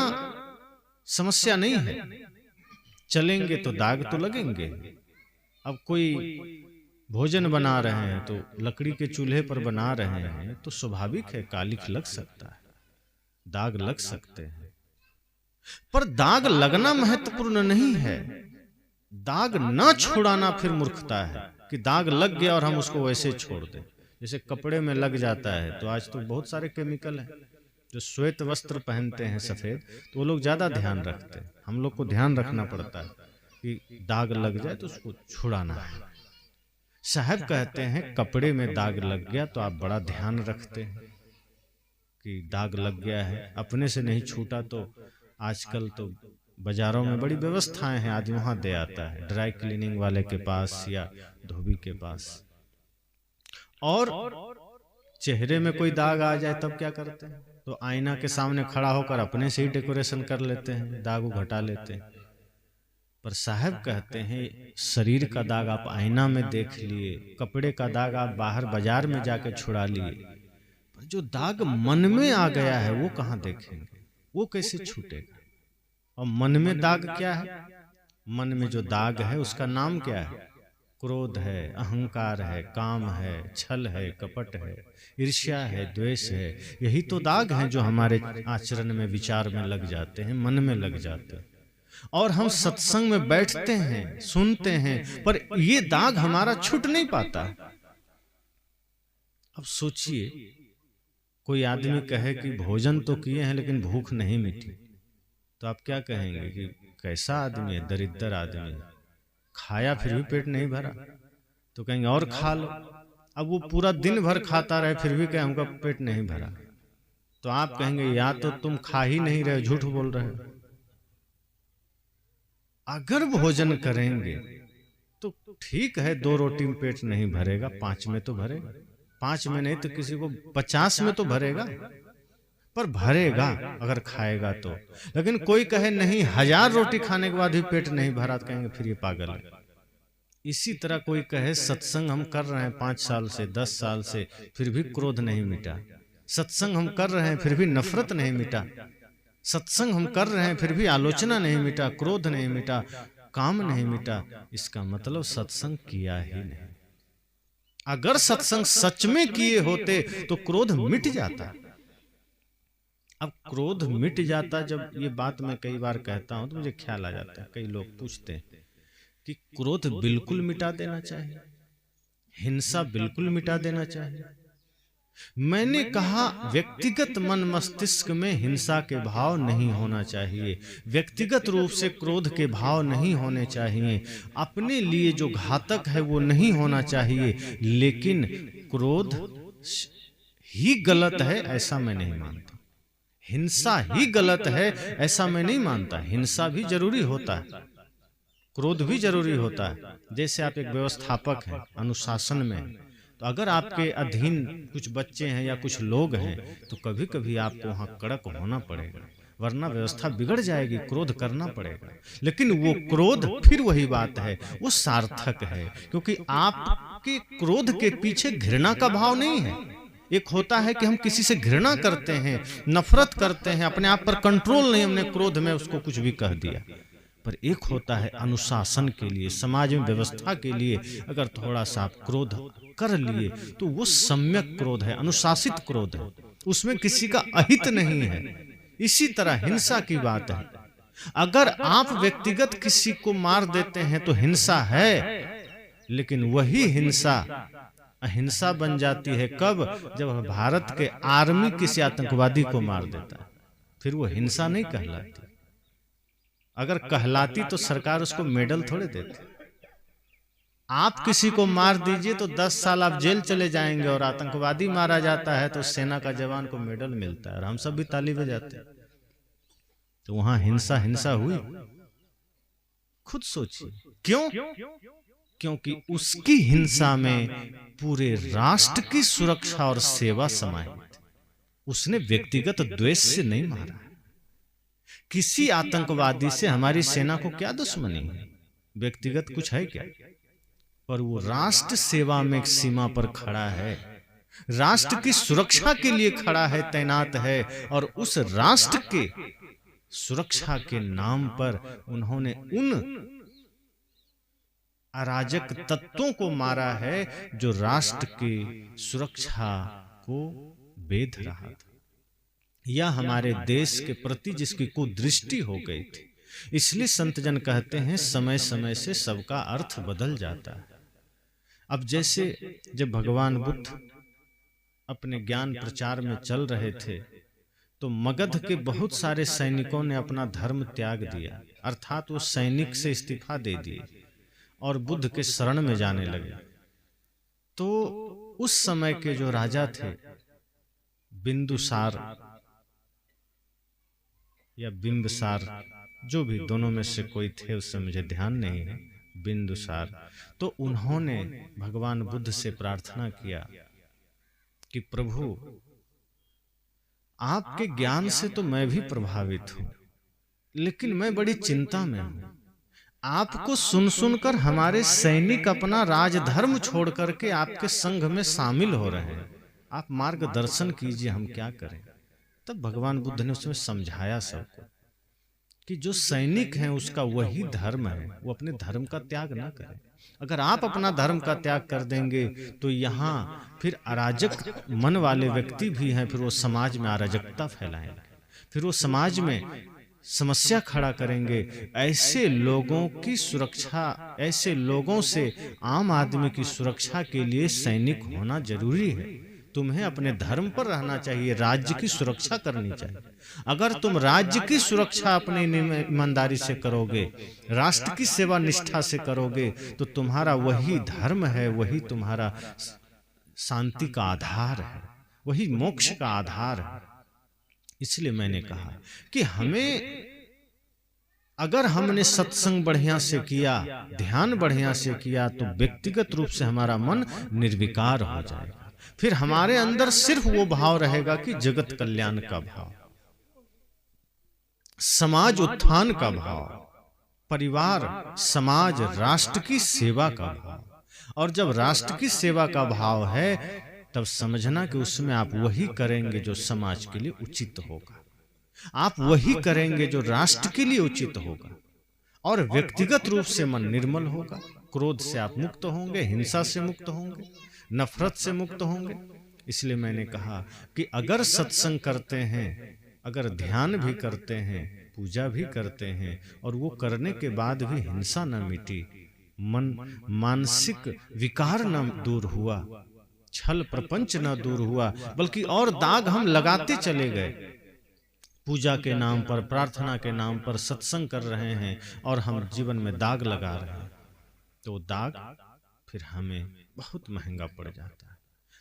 समस्या नहीं है, चलेंगे तो दाग तो लगेंगे। अब कोई भोजन बना रहे हैं तो लकड़ी के चूल्हे पर बना रहे हैं तो स्वाभाविक है कालिख लग सकता है, दाग लग सकते हैं, पर दाग लगना महत्वपूर्ण नहीं है। दाग न छुड़ाना फिर मूर्खता है कि दाग लग गया और हम उसको वैसे छोड़ दें। जैसे कपड़े में लग जाता है तो आज तो बहुत सारे केमिकल हैं। जो श्वेत वस्त्र पहनते हैं सफेद, तो वो लोग ज्यादा ध्यान रखते हैं। हम लोग को ध्यान रखना पड़ता है कि दाग लग जाए तो उसको छुड़ाना है। साहब कहते हैं कपड़े में दाग लग गया तो आप बड़ा ध्यान रखते हैं कि दाग लग गया है, अपने से नहीं छूटा। तो आजकल तो बाजारों में बड़ी व्यवस्थाएं हैं, आदमी वहां दे आता है, ड्राई क्लीनिंग वाले के पास या धोबी के पास। और चेहरे में कोई दाग आ जाए तब क्या करते हैं? तो आईना के सामने खड़ा होकर अपने से ही डेकोरेशन कर लेते हैं, दाग घटा लेते हैं। पर साहब कहते हैं शरीर का दाग आप आईना में देख लिए, कपड़े का दाग आप बाहर बाजार में जाके छुड़ा लिए, पर जो दाग मन में आ गया है वो कहाँ देखेंगे, वो कैसे छूटेगा? और मन में दाग क्या है? मन में जो दाग है उसका नाम क्या है? क्रोध है, अहंकार है, काम है, छल है, कपट है, ईर्ष्या है, द्वेष है। यही तो दाग हैं जो हमारे आचरण में, विचार में लग जाते हैं, मन में लग जाते हैं। और हम सत्संग में बैठते हैं, सुनते हैं, पर ये दाग हमारा छूट नहीं पाता। अब सोचिए, कोई आदमी कहे कि भोजन तो किए हैं लेकिन भूख नहीं मिटी, तो आप क्या कहेंगे कि कैसा आदमी है, दरिद्र आदमी है, खाया फिर भी पेट नहीं भरा। तो कहेंगे और खा लो। अब वो पूरा दिन भर खाता रहे फिर भी कहे हमका पेट नहीं भरा, तो आप कहेंगे या तो तुम खा ही नहीं रहे, झूठ बोल रहे हो। अगर भोजन करेंगे तो ठीक है, 2 रोटी में पेट नहीं भरेगा, 5 में तो भरेगा, 5 में नहीं तो किसी को 50 में तो भरेगा, पर भरेगा अगर खाएगा तो। लेकिन कोई कहे नहीं, 1000 रोटी खाने के बाद भी पेट नहीं भरा, तो कहेंगे फिर ये पागल है। इसी तरह कोई कहे सत्संग हम कर रहे हैं 5 साल से, 10 साल से, फिर भी क्रोध नहीं मिटा। सत्संग हम कर रहे हैं फिर भी नफरत नहीं मिटा। सत्संग हम कर रहे हैं फिर भी आलोचना नहीं मिटा, क्रोध नहीं मिटा, काम नहीं मिटा। इसका मतलब सत्संग किया ही नहीं। अगर सत्संग सच में किए होते तो क्रोध मिट जाता। अब क्रोध मिट जाता, जब ये बात मैं कई बार कहता हूं तो मुझे ख्याल आ जाता है, कई लोग पूछते हैं कि क्रोध बिल्कुल मिटा देना चाहिए, हिंसा बिल्कुल मिटा देना चाहिए। मैंने कहा व्यक्तिगत मन मस्तिष्क में हिंसा के भाव नहीं होना चाहिए, व्यक्तिगत रूप से क्रोध के भाव नहीं होने चाहिए, अपने लिए जो घातक है वो नहीं होना चाहिए। लेकिन क्रोध ही गलत है ऐसा मैं नहीं मानता, हिंसा ही गलत है ऐसा मैं नहीं मानता। हिंसा भी जरूरी होता है, क्रोध भी जरूरी होता है। जैसे आप एक व्यवस्थापक हैं, अनुशासन में, तो अगर आपके अधीन कुछ बच्चे हैं या कुछ लोग हैं तो कभी कभी आपको वहां कड़क होना पड़ेगा, वरना व्यवस्था बिगड़ जाएगी, क्रोध करना पड़ेगा। लेकिन वो क्रोध फिर वही बात है, वो सार्थक है, क्योंकि आपके क्रोध के पीछे घृणा का भाव नहीं है। एक होता है कि हम किसी से घृणा करते हैं, नफरत करते हैं, अपने आप पर कंट्रोल नहीं, हमने क्रोध में उसको कुछ भी कह दिया। पर एक होता है अनुशासन के लिए, समाज में व्यवस्था के लिए अगर थोड़ा सा आप क्रोध कर लिए तो वो सम्यक क्रोध है, अनुशासित क्रोध है, उसमें किसी का अहित नहीं है। इसी तरह हिंसा की बात है, अगर आप व्यक्तिगत किसी को मार देते हैं तो हिंसा है, लेकिन वही हिंसा अहिंसा बन जाती है कब? जब भारत के आर्मी किसी आतंकवादी को मार देता है, फिर वो हिंसा नहीं कहलाती। अगर कहलाती तो सरकार उसको मेडल थोड़े देती। आप किसी को मार दीजिए तो 10 साल आप जेल चले जाएंगे, और आतंकवादी मारा जाता है तो सेना का जवान को मेडल मिलता है और हम सब भी ताली बजाते हैं। तो वहां हिंसा हिंसा हुई? खुद सोचिए क्यों? क्योंकि उसकी हिंसा में पूरे राष्ट्र की सुरक्षा और सेवा समाहित। उसने व्यक्तिगत द्वेष से नहीं मारा। किसी आतंकवादी से हमारी सेना को क्या दुश्मनी है? व्यक्तिगत कुछ है क्या? पर वो राष्ट्र सेवा में एक सीमा पर खड़ा है, राष्ट्र की सुरक्षा के लिए खड़ा है, तैनात है, और उस राष्ट्र के सुरक्षा के नाम पर उन्होंने उन अराजक तत्वों को मारा है जो राष्ट्र की सुरक्षा को बेध रहा था, या हमारे देश के प्रति जिसकी कुदृष्टि हो गई थी। इसलिए संत जन कहते हैं समय समय से सबका अर्थ बदल जाता है। अब जैसे जब भगवान बुद्ध अपने ज्ञान प्रचार में चल रहे थे तो मगध के बहुत सारे सैनिकों ने अपना धर्म त्याग दिया, अर्थात वो सैनिक से इस्तीफा दे दिए और बुद्ध के शरण में जाने लगे। तो उस समय के जो राजा थे, बिंदुसार या बिंबसार, जो भी दोनों में से कोई थे, उससे मुझे ध्यान नहीं है, बिंदुसार, तो उन्होंने भगवान बुद्ध से प्रार्थना किया कि प्रभु आपके ज्ञान से तो मैं भी प्रभावित हूं, लेकिन मैं बड़ी चिंता में हूं। आपको सुन सुनकर हमारे सैनिक अपना राजधर्म छोड़ करके आपके संघ में शामिल हो रहे हैं, आप मार्गदर्शन कीजिए, हम क्या करें? तब भगवान बुद्ध ने उसमें समझाया सबको कि जो सैनिक है उसका वही धर्म है, वो अपने धर्म का त्याग ना करे। अगर आप अपना धर्म का त्याग कर देंगे तो यहाँ फिर अराजक मन वाले व्यक्ति भी हैं, फिर वो समाज में अराजकता फैलाएंगे, फिर वो समाज में समस्या खड़ा करेंगे। ऐसे लोगों की सुरक्षा, ऐसे लोगों से आम आदमी की सुरक्षा के लिए सैनिक होना जरूरी है। तुम्हें अपने धर्म पर रहना चाहिए, राज्य की सुरक्षा करनी चाहिए। अगर तुम राज्य की सुरक्षा अपनी ईमानदारी से करोगे, राष्ट्र की सेवा निष्ठा से करोगे, तो तुम्हारा वही धर्म है, वही तुम्हारा शांति का आधार है, वही मोक्ष का आधार है। इसलिए मैंने कहा कि हमें, अगर हमने सत्संग बढ़िया से किया, ध्यान बढ़िया से किया, तो व्यक्तिगत रूप से हमारा मन निर्विकार हो जाएगा। फिर हमारे अंदर सिर्फ वो भाव रहेगा कि जगत कल्याण का भाव, समाज उत्थान का भाव, परिवार, समाज, राष्ट्र की सेवा का भाव। और जब राष्ट्र की सेवा का भाव है तब समझना कि उसमें आप वही करेंगे जो समाज के लिए उचित होगा, आप वही करेंगे जो राष्ट्र के लिए उचित होगा। और व्यक्तिगत रूप से मन निर्मल होगा, क्रोध से आप मुक्त होंगे, हिंसा से मुक्त होंगे, नफरत से मुक्त होंगे। इसलिए मैंने कहा कि अगर सत्संग करते हैं, अगर ध्यान भी करते हैं, पूजा भी करते हैं, और वो करने के बाद भी हिंसा न मिटी, मन मानसिक विकार न दूर हुआ, छल प्रपंच न दूर हुआ, बल्कि और दाग हम लगाते चले गए। पूजा के नाम पर, प्रार्थना के नाम पर सत्संग कर रहे हैं और हम जीवन में दाग लगा रहे हैं, तो दाग फिर हमें बहुत महंगा पड़ जाता है,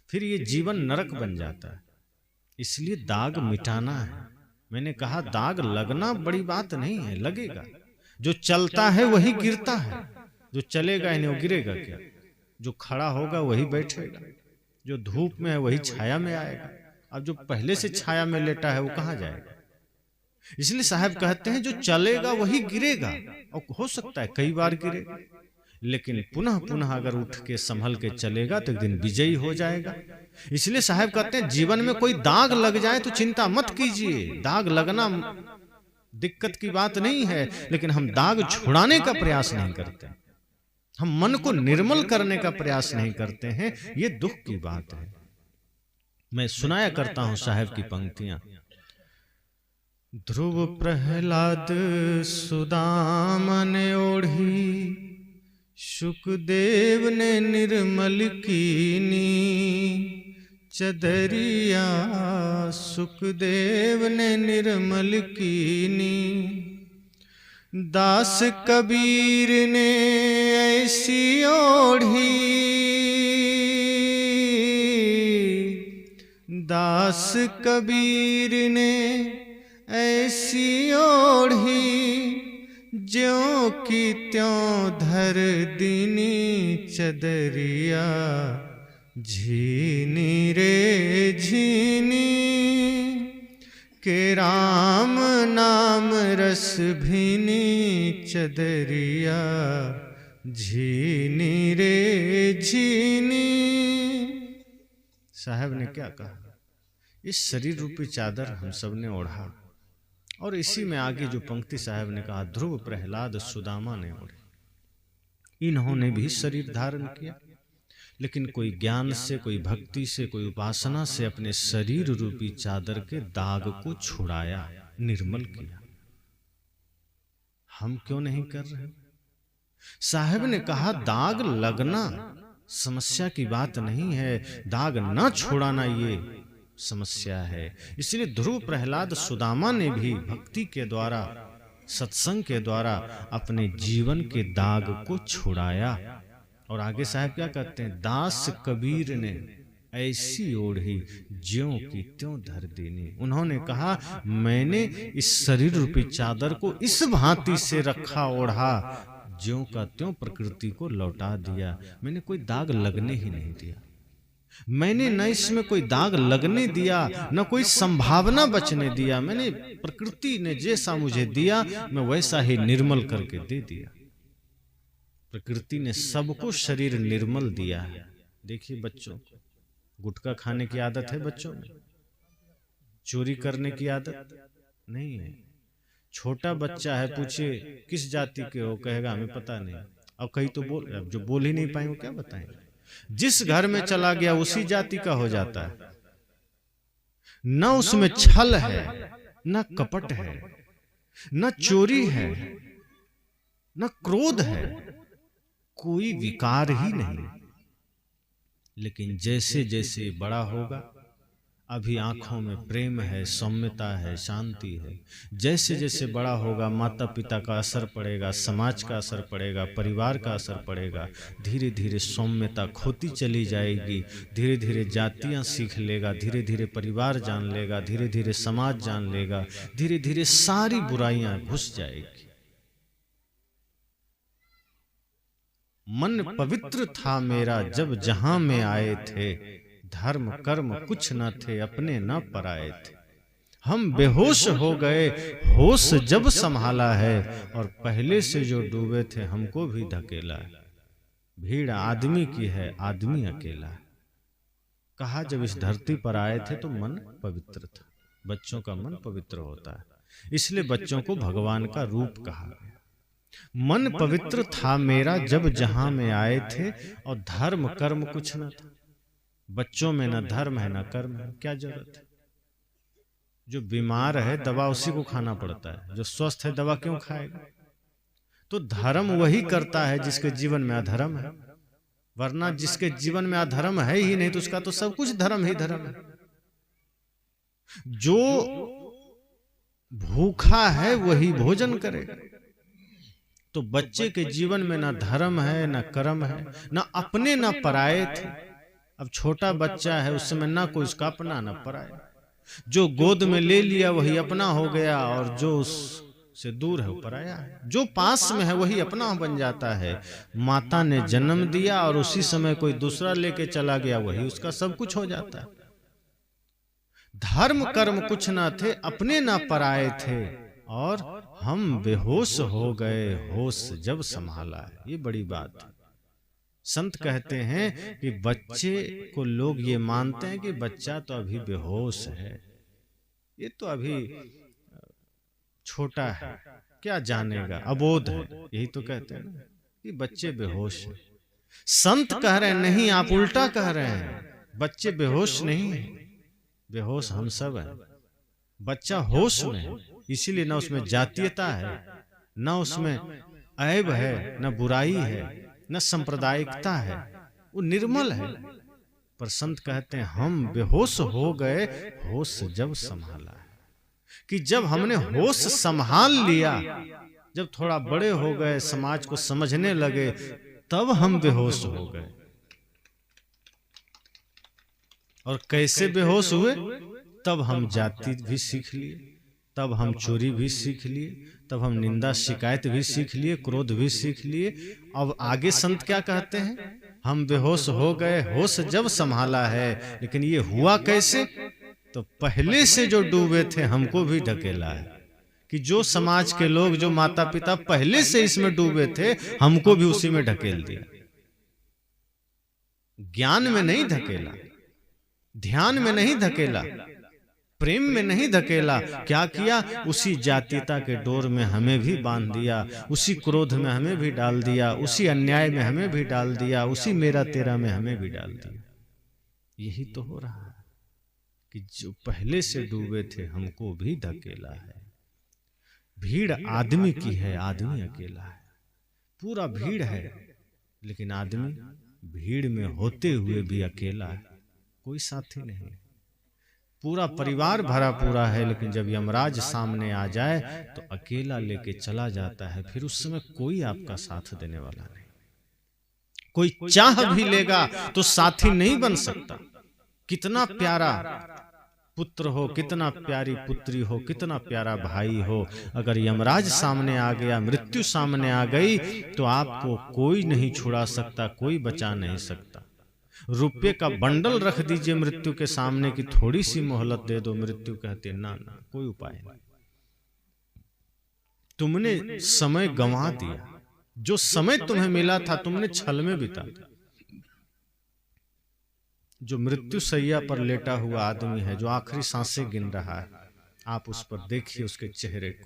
फिर ये जीवन नरक बन जाता है। इसलिए दाग मिटाना है। मैंने कहा दाग लगना बड़ी बात नहीं है, लगेगा। जो चलता है वही गिरता है, जो चलेगा ही नहीं वो गिरेगा क्या? जो खड़ा होगा वही बैठेगा, जो धूप में है वही छाया में आएगा। अब जो पहले से छाया में लेटा है वो कहाँ जाएगा? इसलिए साहब कहते हैं जो चलेगा वही गिरेगा, और हो सकता है कई बार गिरेगा, लेकिन पुनः पुनः अगर उठ के संभल के चलेगा तो एक दिन विजयी हो जाएगा। इसलिए साहब कहते हैं जीवन में कोई दाग लग जाए तो चिंता मत कीजिए। दाग लगना दिक्कत की बात नहीं है, लेकिन हम दाग छुड़ाने का प्रयास नहीं करते, हम मन को निर्मल करने का प्रयास नहीं करते हैं, ये दुख की बात है। मैं सुनाया करता हूं साहब की पंक्तियां। ध्रुव प्रहलाद सुदामन ओढ़ी, शुकदेव ने निर्मल कीनी, चदरिया सुखदेव ने निर्मल कीनी। दास कबीर ने ऐसी ओढ़ी, दास कबीर ने ऐसी ओढ़ी, ज्यों की त्यों धर दीनी, चदरिया झीनी रे झीनी। के राम नाम रस भीनी, चदरिया झीनी रे झीनी। साहब ने क्या कहा? इस शरीर रूपी चादर हम सब ने ओढ़ा, और इसी में आगे जो पंक्ति साहब ने कहा, ध्रुव प्रहलाद सुदामा ने ओढ़ी। इन्होंने भी शरीर धारण किया, लेकिन कोई ज्ञान से, कोई भक्ति से, कोई उपासना से अपने शरीर रूपी चादर के दाग को छुड़ाया, निर्मल किया। हम क्यों नहीं कर रहे? साहब ने कहा दाग लगना समस्या की बात नहीं है, दाग न छुड़ाना ये समस्या है। इसलिए ध्रुव प्रहलाद सुदामा ने भी भक्ति के द्वारा, सत्संग के द्वारा अपने जीवन के दाग को छुड़ाया। और आगे साहब क्या कहते हैं? दास कबीर ने ऐसी ओढ़ी, ज्यों की त्यों धर देनी। उन्होंने कहा मैंने इस शरीर रूपी चादर को इस भांति से रखा, ओढ़ा, ज्यों का त्यों प्रकृति को लौटा दिया। मैंने कोई दाग लगने ही नहीं दिया, मैंने न इसमें कोई दाग लगने दिया, न कोई संभावना बचने दिया। मैंने प्रकृति ने जैसा मुझे दिया मैं वैसा ही निर्मल करके दे दिया। प्रकृति ने सबको शरीर निर्मल दिया है। देखिए बच्चों, गुटखा खाने की आदत है बच्चों में, चोरी करने की आदत नहीं है। छोटा बच्चा है, पूछिए किस जाति के हो, कहेगा हमें पता नहीं। अब कई तो अब जो बोल ही नहीं पाए वो क्या बताएंगे। जिस घर में चला गया उसी जाति का हो जाता है। न उसमें छल है, न कपट है, न चोरी है, न क्रोध है, कोई विकार ही नहीं। लेकिन जैसे जैसे बड़ा होगा, अभी आंखों में प्रेम है, सौम्यता है, शांति है। जैसे जैसे बड़ा होगा, माता पिता का असर पड़ेगा, समाज का असर पड़ेगा, परिवार का असर पड़ेगा। धीरे धीरे सौम्यता खोती चली जाएगी। धीरे धीरे जातियां सीख लेगा, धीरे धीरे परिवार जान लेगा, धीरे धीरे समाज जान लेगा, धीरे धीरे सारी बुराइयां घुस जाएगी। मन पवित्र था मेरा जब जहां में आए थे, धर्म कर्म कुछ न थे अपने न पराए थे। हम बेहोश हो गए, होश जब संभाला है, और पहले से जो डूबे थे हमको भी धकेला है। भीड़ आदमी की है, आदमी अकेला है। कहा जब इस धरती पर आए थे तो मन पवित्र था। बच्चों का मन पवित्र होता है, इसलिए बच्चों को भगवान का रूप कहा गया। मन पवित्र था मेरा जब जहां में आए थे, और धर्म कर्म कुछ न था। बच्चों में न धर्म है न कर्म है, क्या जरूरत है। जो बीमार है दवा उसी को खाना पड़ता है, जो स्वस्थ है दवा क्यों खाएगा। तो धर्म वही करता है जिसके जीवन में अधर्म है, वरना जिसके जीवन में अधर्म है ही नहीं तो उसका तो सब कुछ धर्म ही धर्म है। जो भूखा है वही भोजन करेगा। तो बच्चे के जीवन में ना धर्म है, ना कर्म है, ना अपने ना पराये थे। अब छोटा बच्चा है, उस समय ना कोई उसका अपना ना पराया। जो गोद में ले लिया वही अपना हो गया, और जो उससे दूर है वो पराया है। जो पास में है वही अपना बन जाता है। माता ने जन्म दिया और उसी समय कोई दूसरा लेके चला गया, वही उसका सब कुछ हो जाता है। धर्म कर्म कुछ ना थे, अपने ना पराए थे, और हम बेहोश हो गए, होश जब संभाला है। ये बड़ी बात है। संत कहते हैं कि बच्चे को लोग ये मानते हैं कि बच्चा तो अभी बेहोश है, ये तो अभी छोटा है, क्या जानेगा, अबोध है। यही तो कहते हैं ना कि बच्चे बेहोश हैं। संत कह रहे हैं नहीं, आप उल्टा कह रहे हैं। बच्चे बेहोश नहीं है, बेहोश हम सब हैं। बच्चा होश में है, इसीलिए ना उसमें जातीयता है, ना उसमें ऐब है, ना बुराई है, न सांप्रदायिकता है, वो निर्मल है। पर संत कहते हैं हम बेहोश हो गए, होश जब संभाला है। कि जब हमने होश संभाल लिया, जब थोड़ा बड़े हो गए, समाज को समझने लगे, तब हम बेहोश हो गए। और कैसे बेहोश हुए? तब हम जाति भी सीख लिए, तब हम चोरी भी सीख लिए, तब हम निंदा शिकायत भी सीख लिए, क्रोध भी सीख लिए। अब आगे संत क्या कहते हैं? हम बेहोश हो गए, होश जब संभाला है। लेकिन ये हुआ कैसे? तो पहले से जो डूबे थे हमको भी ढकेला है। कि जो समाज के लोग, जो माता पिता पहले से इसमें डूबे थे, हमको भी उसी में ढकेल दिया। ज्ञान में नहीं धकेला, ध्यान में नहीं धकेला, प्रेम में नहीं धकेला। क्या किया? उसी जातीयता के डोर में हमें भी बांध दिया, उसी क्रोध में हमें भी डाल दिया, उसी अन्याय में हमें भी डाल दिया, उसी मेरा तेरा में हमें भी डाल दिया। यही तो हो रहा है कि जो पहले से डूबे थे हमको भी धकेला है। भीड़ आदमी की है, आदमी अकेला है। पूरा भीड़ है, लेकिन आदमी भीड़ में होते हुए भी अकेला है, कोई साथी नहीं। पूरा परिवार भरा पूरा है, लेकिन जब यमराज सामने आ जाए तो अकेला लेके चला जाता है। फिर उस समय कोई आपका साथ देने वाला नहीं। कोई चाह भी लेगा तो साथी नहीं बन सकता। कितना प्यारा पुत्र हो, कितना प्यारी पुत्री हो, कितना प्यारा भाई हो, अगर यमराज सामने आ गया, मृत्यु सामने आ गई, तो आपको कोई नहीं छुड़ा सकता, कोई बचा नहीं सकता। रुपये का बंडल रख दीजिए मृत्यु के सामने की थोड़ी सी मोहलत दे दो, मृत्यु कहते ना ना, कोई उपाय नहीं। तुमने समय गंवा दिया, जो समय तुम्हें मिला था तुमने छल में बिता दिया। जो मृत्यु सैया पर लेटा हुआ आदमी है, जो आखिरी सांसें गिन रहा है, आप उस पर देखिए उसके चेहरे को,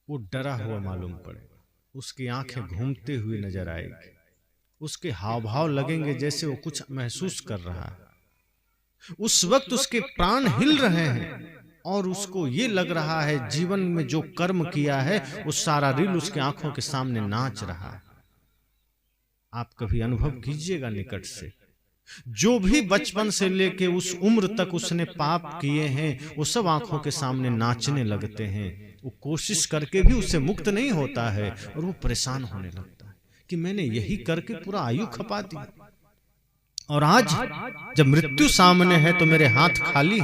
वो डरा हुआ मालूम पड़ेगा, उसकी आंखें घूमते हुए नजर आएगी, उसके हाव भाव लगेंगे जैसे वो कुछ महसूस कर रहा है। उस वक्त उसके प्राण हिल रहे हैं और उसको ये लग रहा है जीवन में जो कर्म किया है वो सारा रील उसके आंखों के सामने नाच रहा है। आप कभी अनुभव कीजिएगा निकट से, जो भी बचपन से लेके उस उम्र तक उसने पाप किए हैं वो सब आंखों के सामने नाचने लगते हैं। वो कोशिश करके भी उससे मुक्त नहीं होता है और वो परेशान होने लगता है कि मैंने यही करके पूरा आयु खपा दी, और आज जब मृत्यु सामने है तो मेरे हाथ खाली,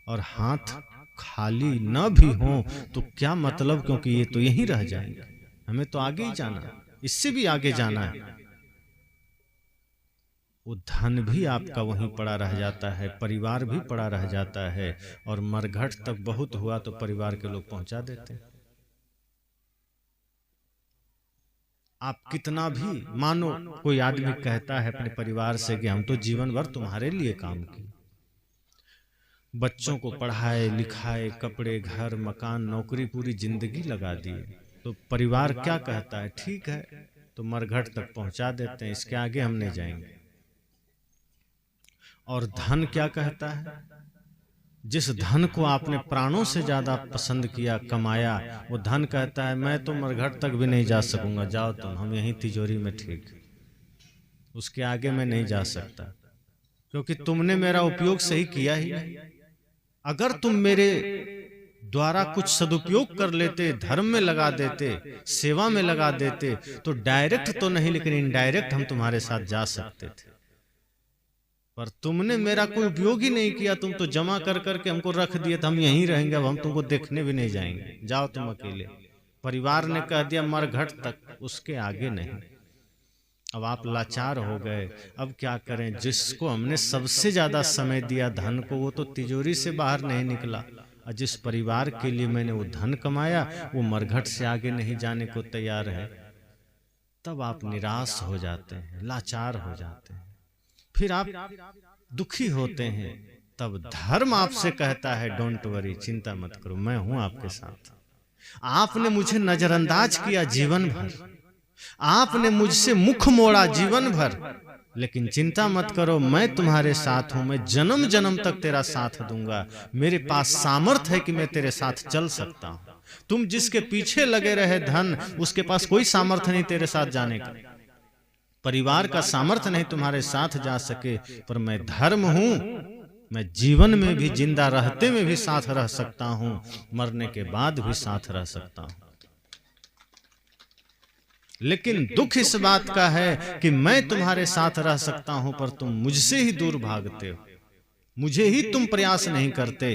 और हाथ खाली न भी हो तो क्या मतलब, क्योंकि ये तो यहीं रह जाएंगे, हमें तो आगे ही जाना है, इससे भी आगे जाना है। वो धन भी आपका वहीं पड़ा रह जाता है, परिवार भी पड़ा रह जाता है, और मरघट तक बहुत हुआ तो परिवार के लोग पहुंचा देते हैं। आप कितना भी मानो, कोई आदमी कहता है अपने परिवार से कि हम तो जीवन भर तुम्हारे लिए काम किए, बच्चों को पढ़ाए लिखाए, कपड़े घर मकान नौकरी पूरी जिंदगी लगा दिए, तो परिवार क्या कहता है, ठीक है तो मरघट तक पहुंचा देते हैं, इसके आगे हम नहीं जाएंगे। और धन क्या कहता है, जिस धन को आपने प्राणों से ज्यादा पसंद किया कमाया, वो धन कहता है मैं तो मरघट तक भी नहीं जा सकूंगा, जाओ तुम, हम यहीं तिजोरी में ठीक, उसके आगे मैं नहीं जा सकता, क्योंकि तुमने मेरा उपयोग सही किया ही नहीं। अगर तुम मेरे द्वारा कुछ सदुपयोग कर लेते, धर्म में लगा देते, सेवा में लगा देते, तो डायरेक्ट तो नहीं लेकिन इनडायरेक्ट हम तुम्हारे साथ जा सकते थे, पर तुमने मेरा कोई उपयोग ही नहीं किया, तुम तो जमा कर करके हमको रख दिए, तो हम यहीं रहेंगे, अब हम तुमको देखने भी नहीं जाएंगे, जाओ तुम अकेले। परिवार ने कह दिया मरघट तक, उसके आगे नहीं। अब आप लाचार हो गए, अब क्या करें, जिसको हमने सबसे ज्यादा समय दिया धन को, वो तो तिजोरी से बाहर नहीं निकला, और जिस परिवार के लिए मैंने वो धन कमाया वो मरघट से आगे नहीं जाने को तैयार है। तब आप निराश हो जाते हैं, लाचार हो जाते हैं, फिर आप दुखी होते हैं। तब धर्म आपसे कहता है डोंट वरी, चिंता मत करो, मैं हूं आपके साथ। आपने मुझे नजरअंदाज किया जीवन भर, आपने मुझसे मुख मोड़ा जीवन भर, लेकिन चिंता मत करो, मैं तुम्हारे साथ हूं, मैं जन्म जन्म तक तेरा साथ दूंगा, मेरे पास सामर्थ्य है कि मैं तेरे साथ चल सकता हूं। तुम जिसके पीछे लगे रहे धन, उसके पास कोई सामर्थ्य नहीं तेरे साथ जाने का, परिवार का सामर्थ्य नहीं तुम्हारे साथ जा सके, पर मैं धर्म हूं, मैं जीवन में भी जिंदा रहते में भी साथ रह सकता हूं, मरने के बाद भी साथ रह सकता हूं। लेकिन दुख इस बात का है कि मैं तुम्हारे साथ रह सकता हूं, पर तुम मुझसे ही दूर भागते हो, मुझे ही तुम प्रयास नहीं करते।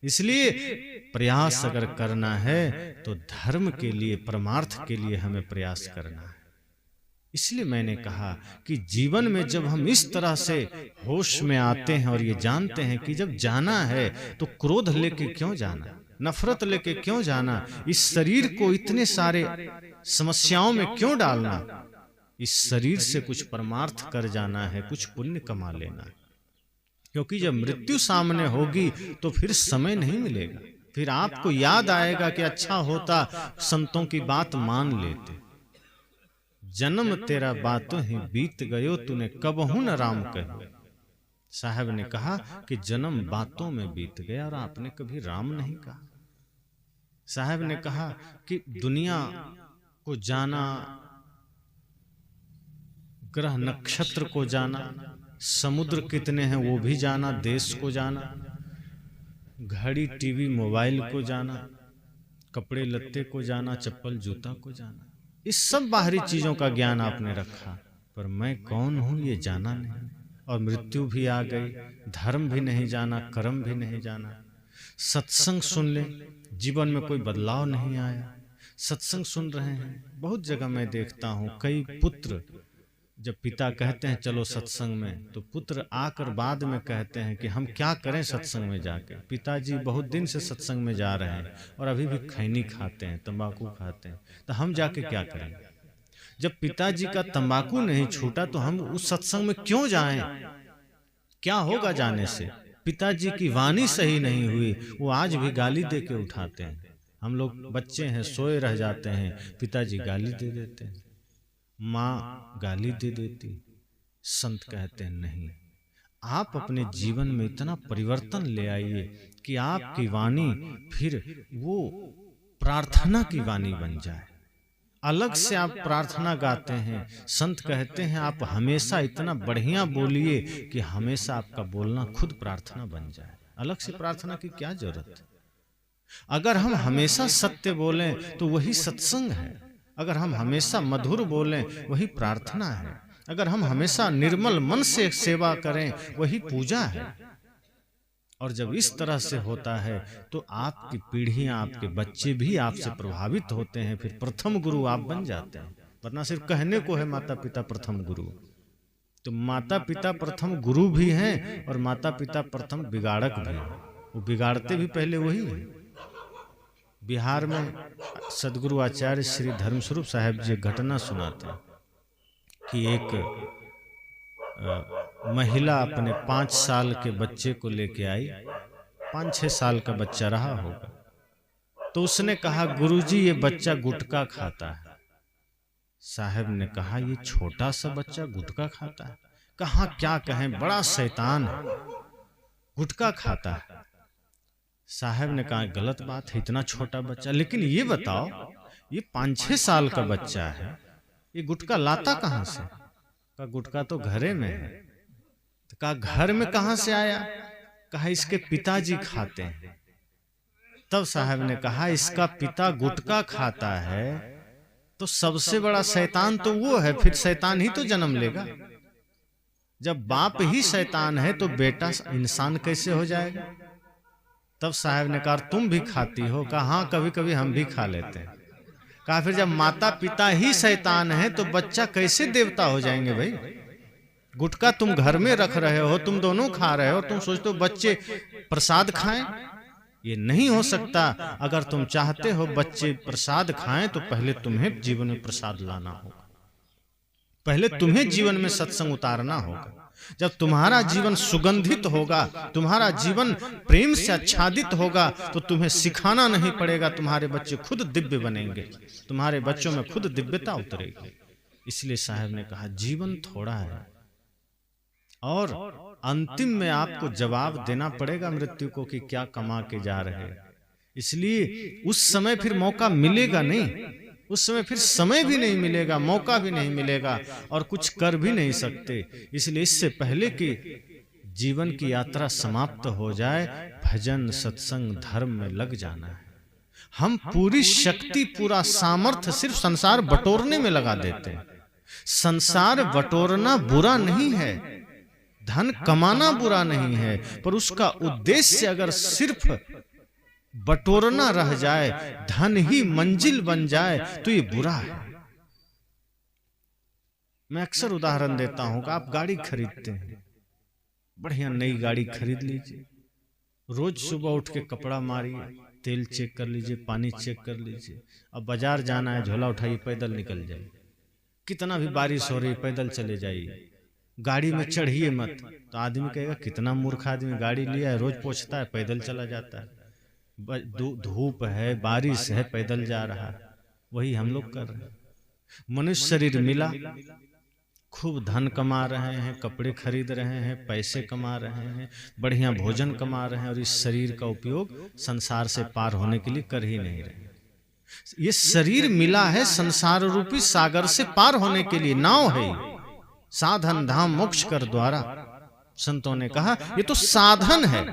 इसलिए प्रयास अगर करना है तो धर्म के लिए, परमार्थ के लिए हमें प्रयास करना है। इसलिए मैंने कहा कि जीवन में जब हम इस तरह से होश में आते हैं और ये जानते हैं कि जब जाना है तो क्रोध लेके क्यों जाना, नफरत लेके क्यों जाना, इस शरीर को इतने सारे समस्याओं में क्यों डालना, इस शरीर से कुछ परमार्थ कर जाना है, कुछ पुण्य कमा लेना है। क्योंकि जब मृत्यु सामने होगी तो फिर समय नहीं मिलेगा, फिर आपको याद आएगा कि अच्छा होता संतों की बात मान लेते, जन्म तेरा बातों ही बीत गयो, तूने कबहू न राम कहो। साहब ने कहा कि जन्म बातों में बीत गया और आपने कभी राम नहीं कहा। साहब ने कहा कि दुनिया को जाना, ग्रह नक्षत्र को जाना, समुद्र कितने हैं वो भी जाना, देश को जाना, घड़ी टीवी मोबाइल को जाना, कपड़े लत्ते को जाना, चप्पल जूता को जाना, इस सब बाहरी चीजों का ज्ञान आपने रखा, पर मैं कौन हूं ये जाना नहीं। और मृत्यु भी आ गई, धर्म भी नहीं जाना, कर्म भी नहीं जाना। सत्संग सुन ले, जीवन में कोई बदलाव नहीं आया। सत्संग सुन रहे हैं, बहुत जगह मैं देखता हूं, कई पुत्र जब पिता कहते हैं चलो सत्संग में, तो पुत्र आकर बाद में कहते हैं कि हम क्या करें सत्संग में जाकर, पिताजी बहुत दिन से सत्संग में जा रहे हैं और अभी भी खैनी खाते हैं, तंबाकू खाते हैं, तो हम जाके क्या करेंगे। जब पिताजी का तंबाकू नहीं छूटा तो हम उस सत्संग में क्यों जाएं, क्या होगा जाने से। पिताजी की वाणी सही नहीं हुई, वो आज भी गाली दे के उठाते हैं, हम लोग बच्चे हैं, सोए रह जाते हैं, पिताजी गाली दे देते हैं, माँ गाली दे देती। संत कहते हैं नहीं, आप अपने जीवन में इतना परिवर्तन ले आइए कि आपकी वाणी फिर वो प्रार्थना की वाणी बन जाए। अलग से आप प्रार्थना गाते हैं, संत कहते हैं आप हमेशा इतना बढ़िया बोलिए कि हमेशा आपका बोलना खुद प्रार्थना बन जाए। अलग से प्रार्थना की क्या जरूरत है? अगर हम हमेशा सत्य बोलें तो वही सत्संग है। अगर हम हमेशा मधुर बोलें वही प्रार्थना है। अगर हम हमेशा निर्मल मन से सेवा करें वही पूजा है। और जब इस तरह से होता है तो आपकी पीढ़ियां, आपके बच्चे भी आपसे प्रभावित होते हैं, फिर प्रथम गुरु आप बन जाते हैं। वरना सिर्फ कहने को है माता पिता प्रथम गुरु, तो माता पिता प्रथम गुरु भी हैं और माता पिता प्रथम बिगाड़क भी हैं। वो बिगाड़ते भी पहले वही है। बिहार में सदगुरु आचार्य श्री धर्मस्वरूप साहब जी घटना सुनाते हैं कि एक महिला अपने 5 साल के बच्चे को लेके आई। 5-6 साल का बच्चा रहा होगा, तो उसने कहा गुरुजी ये बच्चा गुटखा खाता है। साहब ने कहा ये छोटा सा बच्चा गुटखा खाता है? कहा क्या कहें, बड़ा शैतान है, गुटखा खाता है। साहब ने कहा गलत बात है, इतना छोटा बच्चा। लेकिन ये बताओ ये 5-6 साल का बच्चा है, ये गुटखा लाता कहां से? कहा गुटखा तो घरे में है। तो कहा घर में कहां से आया? कहा इसके पिताजी खाते हैं। तब साहब ने कहा इसका पिता गुटखा खाता है तो सबसे बड़ा शैतान तो वो है, फिर शैतान ही तो जन्म लेगा। जब बाप ही शैतान है तो बेटा इंसान कैसे हो जाएगा? तब साहब ने कहा तुम भी खाती हो? कहा हाँ कभी कभी हम भी खा लेते हैं। कहा फिर जब माता पिता ही शैतान है तो बच्चा कैसे देवता हो जाएंगे भाई? गुटखा तुम घर में रख रहे हो, तुम दोनों खा रहे हो, तुम सोचते हो बच्चे प्रसाद खाएं? ये नहीं हो सकता। अगर तुम चाहते हो बच्चे प्रसाद खाएं तो पहले तुम्हें जीवन में प्रसाद लाना होगा, पहले तुम्हें जीवन में सत्संग उतारना होगा। जब तुम्हारा जीवन सुगंधित होगा, तुम्हारा जीवन प्रेम से आच्छादित होगा तो तुम्हें सिखाना नहीं पड़ेगा, तुम्हारे बच्चे खुद दिव्य बनेंगे, तुम्हारे बच्चों में खुद दिव्यता उतरेगी। इसलिए साहब ने कहा जीवन थोड़ा है और अंतिम में आपको जवाब देना पड़ेगा मृत्यु को कि क्या कमा के जा रहे हैं। इसलिए उस समय फिर मौका मिलेगा नहीं, उस समय फिर समय भी नहीं मिलेगा, मौका भी नहीं मिलेगा और कुछ कर भी नहीं सकते। इसलिए इससे पहले कि जीवन की यात्रा समाप्त हो जाए, भजन सत्संग धर्म में लग जाना है। हम पूरी शक्ति, पूरा सामर्थ्य सिर्फ संसार बटोरने में लगा देते हैं। संसार बटोरना बुरा नहीं है, धन कमाना बुरा नहीं है, पर उसका उद्देश्य अगर सिर्फ बटोरना रह जाए, धन ही मंजिल बन जाए तो ये बुरा है। मैं अक्सर उदाहरण देता हूं कि आप गाड़ी खरीदते हैं, बढ़िया नई गाड़ी खरीद लीजिए, रोज सुबह उठ के कपड़ा मारिए, तेल चेक कर लीजिए, पानी चेक कर लीजिए। अब बाजार जाना है, झोला उठाइए, पैदल निकल जाइए। कितना भी बारिश हो रही है पैदल चले जाइए, गाड़ी में चढ़िए मत। तो आदमी कहेगा कितना मूर्ख आदमी, गाड़ी लिया है, रोज पोंछता है, पैदल चला जाता है, धूप है, बारिश है, पैदल जा रहा है। वही हम लोग कर रहे हैं। मनुष्य शरीर मिला, खूब धन कमा रहे हैं, कपड़े खरीद रहे हैं, पैसे कमा रहे हैं, बढ़िया भोजन कमा रहे हैं और इस शरीर का उपयोग संसार से पार होने के लिए कर ही नहीं रहे। ये शरीर मिला है संसार रूपी सागर से पार होने के लिए, नाव है, साधन धाम मोक्ष कर द्वारा। संतों ने कहा ये तो साधन है,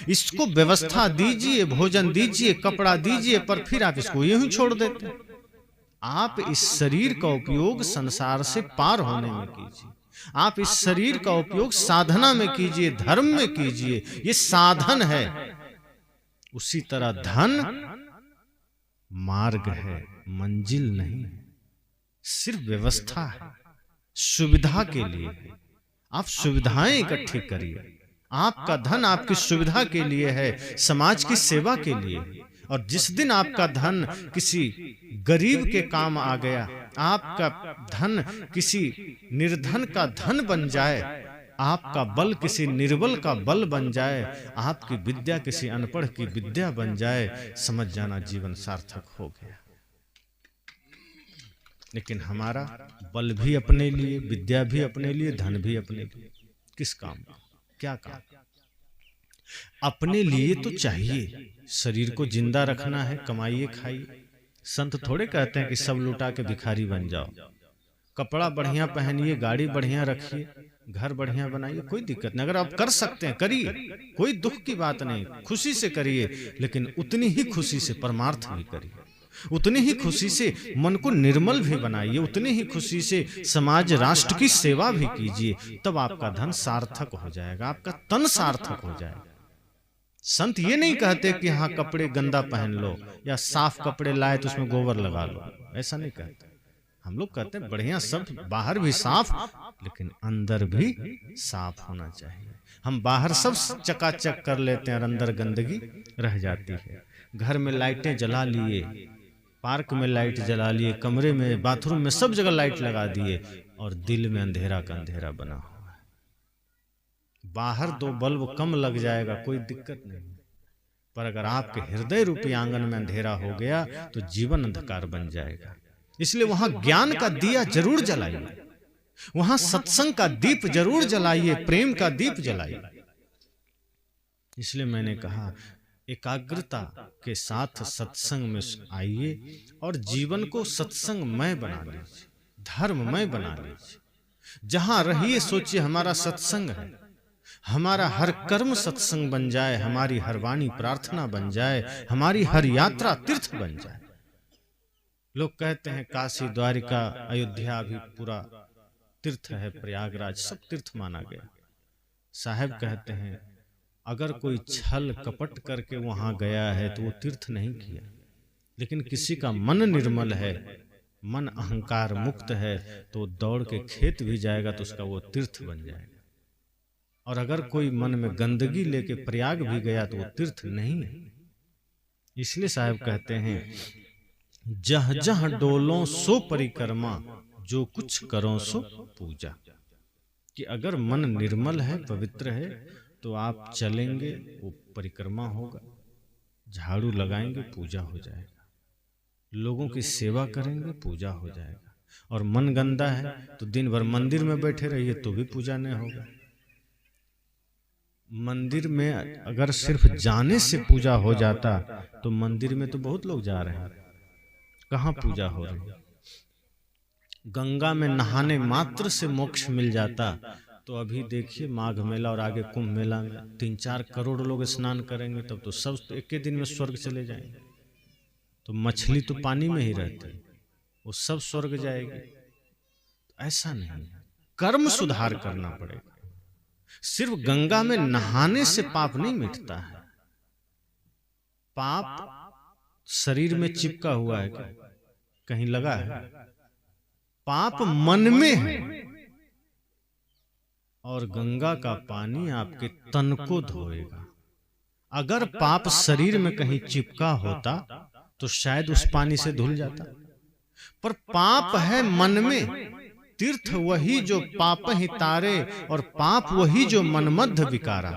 इसको व्यवस्था दीजिए, भोजन दीजिए, कपड़ा दीजिए, पर फिर आप इसको यूं ही छोड़ देते। आप इस शरीर का उपयोग संसार से पार होने में कीजिए, आप इस शरीर का उपयोग साधना में कीजिए, धर्म में कीजिए, ये साधन है। उसी तरह धन मार्ग है, मंजिल नहीं, सिर्फ व्यवस्था है, सुविधा के लिए। आप सुविधाएं इकट्ठी करिए, आपका धन आपकी सुविधा के लिए है, समाज की सेवा के लिए। और जिस दिन आपका धन किसी गरीब के काम आ गया, आपका धन किसी निर्धन का धन बन जाए, आपका बल किसी निर्बल का बल बन जाए, आपकी विद्या किसी अनपढ़ की विद्या बन जाए, समझ जाना जीवन सार्थक हो गया। लेकिन हमारा बल भी अपने लिए, विद्या भी अपने लिए, धन भी अपने लिए, किस काम का, क्या काम? अपने लिए तो चाहिए, शरीर को जिंदा रखना है, कमाइए खाइए। संत थोड़े कहते हैं कि सब लुटा के भिखारी बन जाओ। कपड़ा बढ़िया पहनिए, गाड़ी बढ़िया रखिए, घर बढ़िया बनाइए, कोई दिक्कत नहीं। अगर आप कर सकते हैं करिए, कोई दुख की बात नहीं, खुशी से करिए। लेकिन उतनी ही खुशी से परमार्थ भी करिए, उतनी ही खुशी से मन को निर्मल भी बनाइए, उतनी ही खुशी से समाज राष्ट्र की सेवा भी कीजिए। तब आपका धन सार्थक हो जाएगा, आपका तन सार्थक हो जाएगा। संत ये नहीं कहते कि हाँ कपड़े गंदा पहन लो, या साफ कपड़े लाए तो उसमें गोबर लगा लो, ऐसा नहीं कहते। हम लोग कहते हैं बढ़िया, सब बाहर भी साफ लेकिन अंदर भी साफ होना चाहिए। हम बाहर सब चकाचक कर लेते हैं और अंदर गंदगी रह जाती है। घर में लाइटें जला लिए, पार्क में लाइट जला लिए, कमरे में, बाथरूम में, सब जगह लाइट लगा दिए, और दिल में अंधेरा का अंधेरा बना हुआ है। बाहर 2 बल्ब कम लग जाएगा, कोई दिक्कत नहीं, पर अगर आपके हृदय रूपी आंगन में अंधेरा हो गया तो जीवन अंधकार बन जाएगा। इसलिए वहां ज्ञान का दिया जरूर जलाइए, वहां सत्संग का दीप जरूर जलाइए, प्रेम का दीप जलाइए। इसलिए मैंने कहा एकाग्रता के साथ सत्संग में आइए और जीवन को सत्संगमय बना लीजिए, धर्ममय बना लीजिए। जहां रहिए सोचिए हमारा सत्संग है, हमारा हर कर्म सत्संग बन जाए, हमारी हर वाणी प्रार्थना बन जाए, हमारी हर यात्रा तीर्थ बन जाए। लोग कहते हैं काशी, द्वारिका, अयोध्या भी पूरा तीर्थ है, प्रयागराज सब तीर्थ माना गया। साहब कहते हैं अगर कोई छल कपट करके वहां गया है तो वो तीर्थ नहीं किया, लेकिन किसी का मन निर्मल है, मन अहंकार मुक्त है, तो दौड़ के खेत भी जाएगा तो उसका वो तीर्थ बन जाएगा। और अगर कोई मन में गंदगी लेके प्रयाग भी गया तो वो तीर्थ नहीं है। इसलिए साहब कहते हैं जह जह डोलों सो परिक्रमा, जो कुछ करो सो पूजा। कि अगर मन निर्मल है, पवित्र है, तो आप चलेंगे वो परिक्रमा होगा, झाड़ू लगाएंगे पूजा हो जाएगा, लोगों की सेवा करेंगे पूजा हो जाएगा। और मन गंदा है तो दिन भर मंदिर में बैठे रहिए तो भी पूजा नहीं होगा। मंदिर में अगर सिर्फ जाने से पूजा हो जाता तो मंदिर में तो बहुत लोग जा रहे हैं, कहाँ पूजा हो रही है। गंगा में नहाने मात्र से मोक्ष मिल जाता तो अभी देखिए माघ मेला और आगे कुंभ मेला में 3-4 करोड़ लोग स्नान करेंगे, तब तो सब एक के दिन में स्वर्ग चले जाएंगे। तो मछली तो पानी में ही रहती, वो सब स्वर्ग जाएगी। ऐसा नहीं, कर्म सुधार करना पड़ेगा। सिर्फ गंगा में नहाने से पाप नहीं मिटता है। पाप शरीर में चिपका हुआ है क्या, कहीं लगा है? पाप मन में है, और गंगा का पानी आपके तन को धोएगा। अगर पाप शरीर में कहीं चिपका होता तो शायद उस पानी से धुल जाता, पर पाप है मन में। तीर्थ वही जो पाप ही तारे, और पाप वही जो मन मध्य विकारा।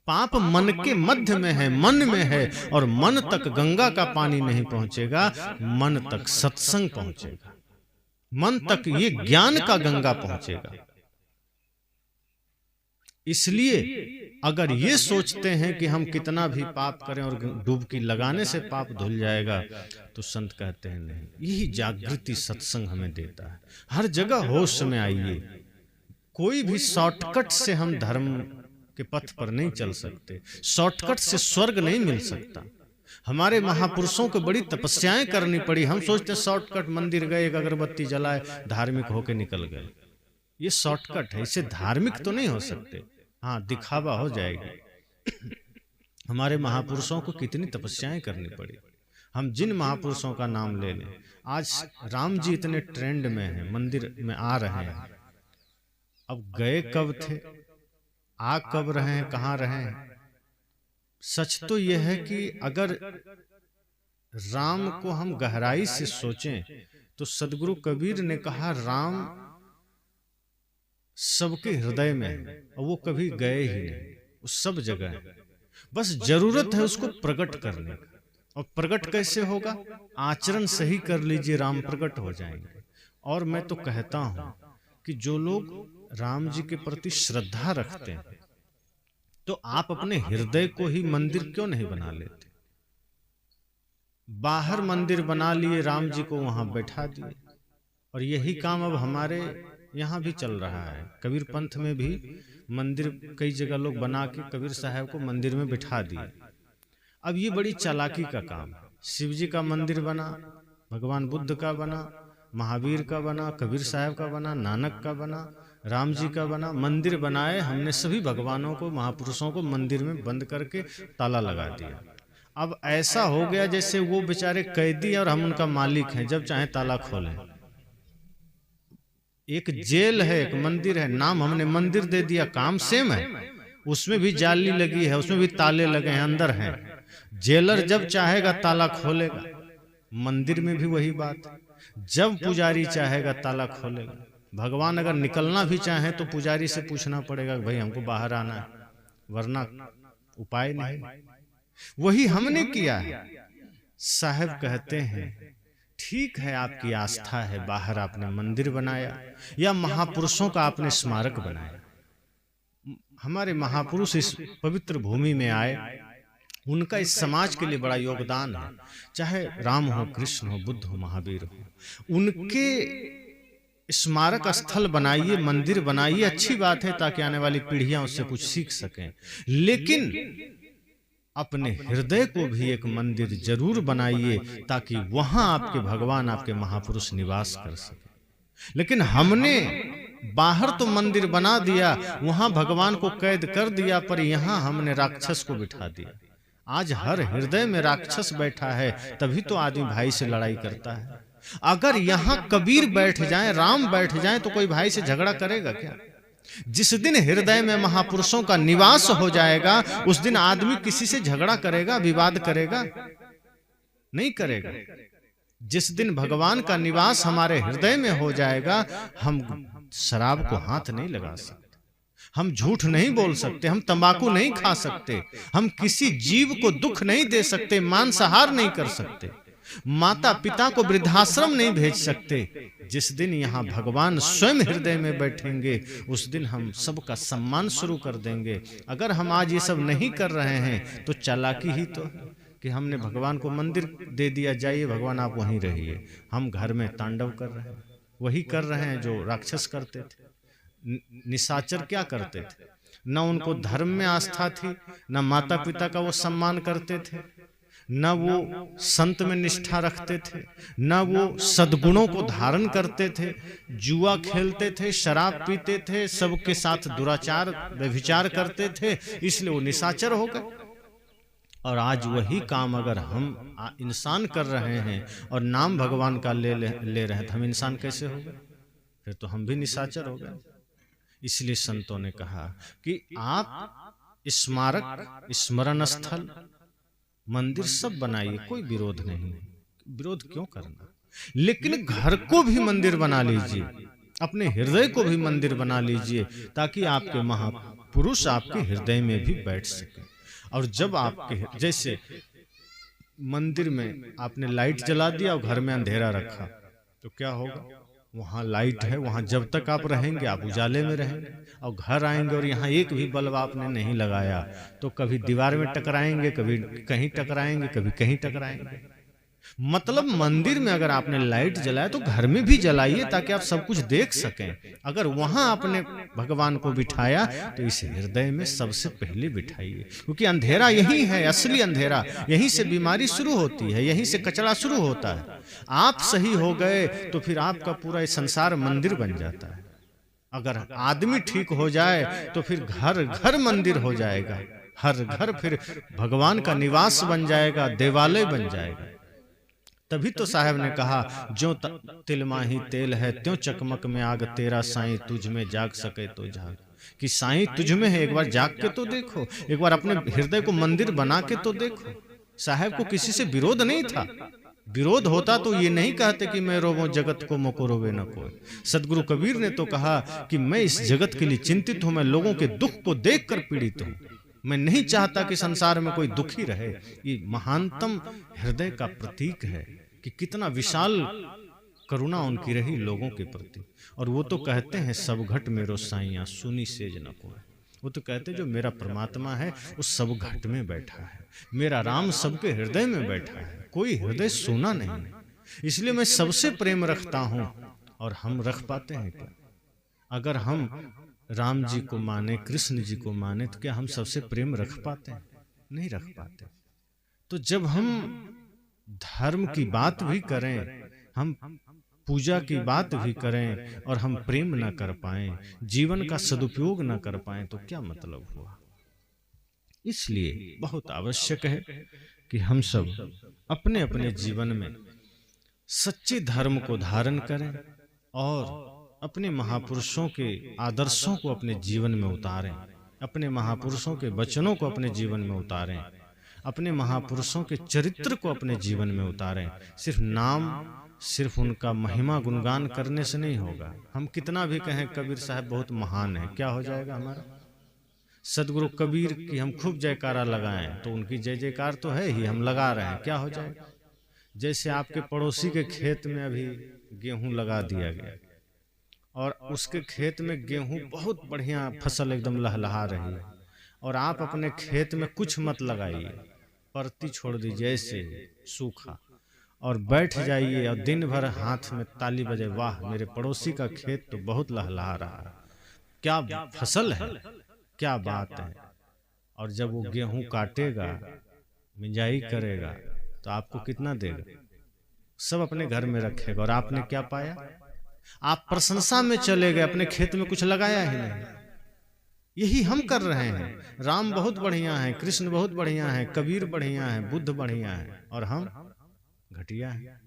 पाप मन के मध्य में है, मन में है, और मन तक गंगा का पानी नहीं पहुंचेगा, मन तक सत्संग पहुंचेगा, मन तक ये ज्ञान का गंगा पहुंचेगा। इसलिए अगर ये सोचते हैं कि हम कितना भी पाप करें और डुबकी लगाने से पाप धुल जाएगा, तो संत कहते हैं नहीं। यही जागृति सत्संग हमें देता है। हर जगह होश में आइए। कोई भी शॉर्टकट से हम धर्म के पथ पर नहीं चल सकते, शॉर्टकट से स्वर्ग नहीं मिल सकता। हमारे महापुरुषों को बड़ी तपस्याएं करनी पड़ी। हम सोचते शॉर्टकट, मंदिर गए, एक अगरबत्ती जलाए, धार्मिक होके निकल गए। ये शॉर्टकट है, इससे धार्मिक तो नहीं हो सकते। हाँ, दिखावा हो जाएगी। हमारे महापुरुषों को कितनी तपस्याएं करनी पड़ी। हम जिन महापुरुषों का नाम ले लें, आज राम जी इतने ट्रेंड में हैं, मंदिर में आ रहे हैं। अब गए कब थे, आ कब रहे हैं, कहाँ रहे हैं? सच तो यह है कि अगर राम को हम गहराई से सोचें तो सदगुरु कबीर ने कहा, राम सबके हृदय में है और वो कभी गए ही नहीं, वो सब जगह है। बस जरूरत है उसको प्रकट करने का। और प्रकट कैसे होगा? आचरण सही कर लीजिए, राम प्रकट हो जाएंगे। और मैं तो कहता हूं कि जो लोग राम जी के प्रति श्रद्धा रखते हैं तो आप अपने हृदय को ही मंदिर क्यों नहीं बना लेते? बाहर मंदिर बना लिए, राम जी को वहां बैठा दिए। और यही काम अब हमारे यहाँ भी चल रहा है। कबीर पंथ में भी मंदिर कई जगह लोग बना के कबीर साहब को मंदिर में बिठा दिए। अब ये बड़ी चालाकी का काम है। शिव जी का मंदिर बना, भगवान बुद्ध का बना, महावीर का बना, कबीर साहब का बना, नानक का बना, राम जी का बना। मंदिर बनाए हमने, सभी भगवानों को, महापुरुषों को मंदिर में बंद करके ताला लगा दिया। अब ऐसा हो गया जैसे वो बेचारे कैदी और हम उनका मालिक हैं, जब चाहे ताला खोलें। एक जेल है, एक मंदिर है, नाम हमने मंदिर दे दिया, काम सेम है। उसमें भी जाली लगी है, उसमें भी ताले लगे हैं, अंदर हैं। जेलर जब चाहेगा ताला खोलेगा, मंदिर में भी वही बात है। जब पुजारी चाहेगा ताला खोलेगा। भगवान अगर निकलना भी चाहे तो पुजारी से पूछना पड़ेगा भाई हमको बाहर आना है, वरना उपाय नहीं। वही हमने किया है। साहब कहते हैं ठीक है, आपकी आस्था है, बाहर आपने मंदिर बनाया या महापुरुषों का आपने स्मारक बनाया। हमारे महापुरुष इस पवित्र भूमि में आए, उनका इस समाज के लिए बड़ा योगदान है। चाहे राम हो, कृष्ण हो, बुद्ध हो, महावीर हो, उनके स्मारक स्थल बनाइए, मंदिर बनाइए, अच्छी बात है, ताकि आने वाली पीढ़ियां उससे कुछ सीख सकें। लेकिन अपने हृदय को भी एक मंदिर जरूर बनाइए, ताकि वहां आपके भगवान, आपके महापुरुष निवास कर सके। लेकिन हमने बाहर तो मंदिर बना दिया, वहां भगवान को कैद कर दिया, पर यहां हमने राक्षस को बिठा दिया। आज हर हृदय में राक्षस बैठा है, तभी तो आदमी भाई से लड़ाई करता है। अगर यहां कबीर बैठ जाए, राम बैठ जाए, तो कोई भाई से झगड़ा करेगा क्या? जिस दिन हृदय में महापुरुषों का निवास हो जाएगा, उस दिन आदमी किसी से झगड़ा करेगा, विवाद करेगा? नहीं करेगा। जिस दिन भगवान का निवास हमारे हृदय में हो जाएगा, हम शराब को हाथ नहीं लगा सकते, हम झूठ नहीं बोल सकते, हम तंबाकू नहीं खा सकते, हम किसी जीव को दुख नहीं दे सकते, मांसाहार नहीं कर सकते, माता पिता को वृद्धाश्रम नहीं भेज सकते। जिस दिन यहाँ भगवान स्वयं हृदय में बैठेंगे, उस दिन हम सबका सम्मान शुरू कर देंगे। अगर हम आज ये सब नहीं कर रहे हैं तो चालाकी ही तो है कि हमने भगवान को मंदिर दे दिया, जाइए भगवान आप वहीं रहिए। हम घर में तांडव कर रहे हैं, वही कर रहे हैं जो राक्षस करते थे। निशाचर क्या करते थे? न उनको धर्म में आस्था थी, न माता पिता का वो सम्मान करते थे, न वो संत में निष्ठा रखते थे, न वो सद्गुणों को धारण करते थे। जुआ खेलते थे, शराब पीते थे, सबके साथ दुराचार व्यभिचार करते थे, इसलिए वो निशाचर हो गए। और आज वही काम अगर हम इंसान कर रहे हैं और नाम भगवान का ले रहे हैं, तो हम इंसान कैसे हो गए? फिर तो हम भी निशाचर हो गए। इसलिए संतों ने कहा कि आप स्मारक, स्मरण स्थल, मंदिर सब बनाइए, कोई विरोध नहीं, विरोध क्यों करना। लेकिन घर को भी मंदिर बना लीजिए, अपने हृदय को भी मंदिर बना लीजिए, ताकि आपके महापुरुष आपके हृदय में भी बैठ सके। और जब आपके, जैसे मंदिर में आपने लाइट जला दिया और घर में अंधेरा रखा, तो क्या होगा? वहां लाइट है, वहां जब तक आप रहेंगे आप उजाले में रहेंगे। और घर आएंगे और यहाँ एक भी बल्ब आपने नहीं लगाया, तो कभी दीवार में टकराएंगे, कभी कहीं टकराएंगे, कभी कहीं टकराएंगे। मतलब मंदिर में अगर आपने लाइट जलाया तो घर में भी जलाइए, ताकि आप सब कुछ देख सकें। अगर वहां आपने भगवान को बिठाया तो इस हृदय में सबसे पहले बिठाइए, क्योंकि अंधेरा यही है, असली अंधेरा। यहीं से बीमारी शुरू होती है, यहीं से कचरा शुरू होता है। आप सही हो गए तो फिर आपका पूरा संसार मंदिर बन जाता है। अगर आदमी ठीक हो जाए तो फिर घर घर मंदिर हो जाएगा, हर घर फिर भगवान का निवास बन जाएगा, देवालय बन जाएगा। तभी तो साहब ने कहा, जो तिल माही तेल है, त्यों चकमक में आग, तेरा साईं तुझ में जाग सके तो जाग। कि साईं तुझ में है, एक बार जाग के तो देखो, एक बार अपने हृदय को मंदिर बना के तो देखो। साहब को किसी से विरोध नहीं था, विरोध होता तो ये नहीं कहते कि मैं रोवूं जगत को मोको रोवे न कोई। सदगुरु कबीर ने तो कहा कि मैं इस जगत के लिए चिंतित हूं, मैं लोगों के दुख को देखकर पीड़ित हूं, मैं नहीं चाहता कि संसार में कोई दुखी रहे। ये महानतम हृदय का प्रतीक है कि कितना विशाल करुणा उनकी रही लोगों के प्रति। और वो तो कहते हैं सब घट मेरो साइया सुनी सेज न कोई। वो तो कहते हैं जो मेरा परमात्मा है वो सब घट में बैठा है, मेरा राम सबके हृदय में बैठा है, कोई हृदय सुना नहीं। इसलिए मैं सबसे प्रेम रखता हूं। और हम रख पाते हैं क्या? अगर हम राम जी को माने, कृष्ण जी को माने, तो क्या हम सबसे प्रेम रख पाते हैं? नहीं रख पाते। तो जब हम धर्म की बात भी करें, हम पूजा की बात भी करें और हम प्रेम न कर पाएं, जीवन का सदुपयोग न कर पाएं, तो क्या मतलब हुआ? इसलिए बहुत आवश्यक है कि हम सब अपने अपने जीवन में सच्चे धर्म को धारण करें और अपने महापुरुषों के आदर्शों को अपने जीवन में उतारें, अपने महापुरुषों के वचनों को अपने जीवन में उतारें, अपने महापुरुषों के चरित्र को अपने जीवन में उतारें। सिर्फ नाम, सिर्फ उनका महिमा गुणगान करने से नहीं होगा। हम कितना भी कहें कबीर साहब बहुत महान है, क्या हो जाएगा हमारा? सदगुरु कबीर की हम खूब जयकारा लगाएं तो उनकी जय जयकार तो है ही, हम लगा रहे हैं, क्या हो जाएगा? जैसे आपके पड़ोसी के खेत में अभी गेहूं लगा दिया गया और उसके खेत में गेहूं बहुत बढ़िया फसल एकदम लहलहा रही है, और आप अपने खेत में कुछ मत लगाइए, परती छोड़ दीजिए ऐसे सूखा और बैठ जाइए और दिन भर हाथ में ताली बजे, वाह मेरे पड़ोसी का खेत तो बहुत लहलहा रहा है, क्या फसल है, क्या बात है। और जब वो गेहूं काटेगा, मिंजाई करेगा, तो आपको कितना देगा? सब अपने घर में रखेगा। और आपने क्या पाया? आप प्रशंसा में चले गए, अपने खेत में कुछ लगाया ही नहीं। यही हम कर रहे हैं। राम बहुत बढ़िया है, कृष्ण बहुत बढ़िया है, कबीर बढ़िया है, बुद्ध बढ़िया है, और हम घटिया है।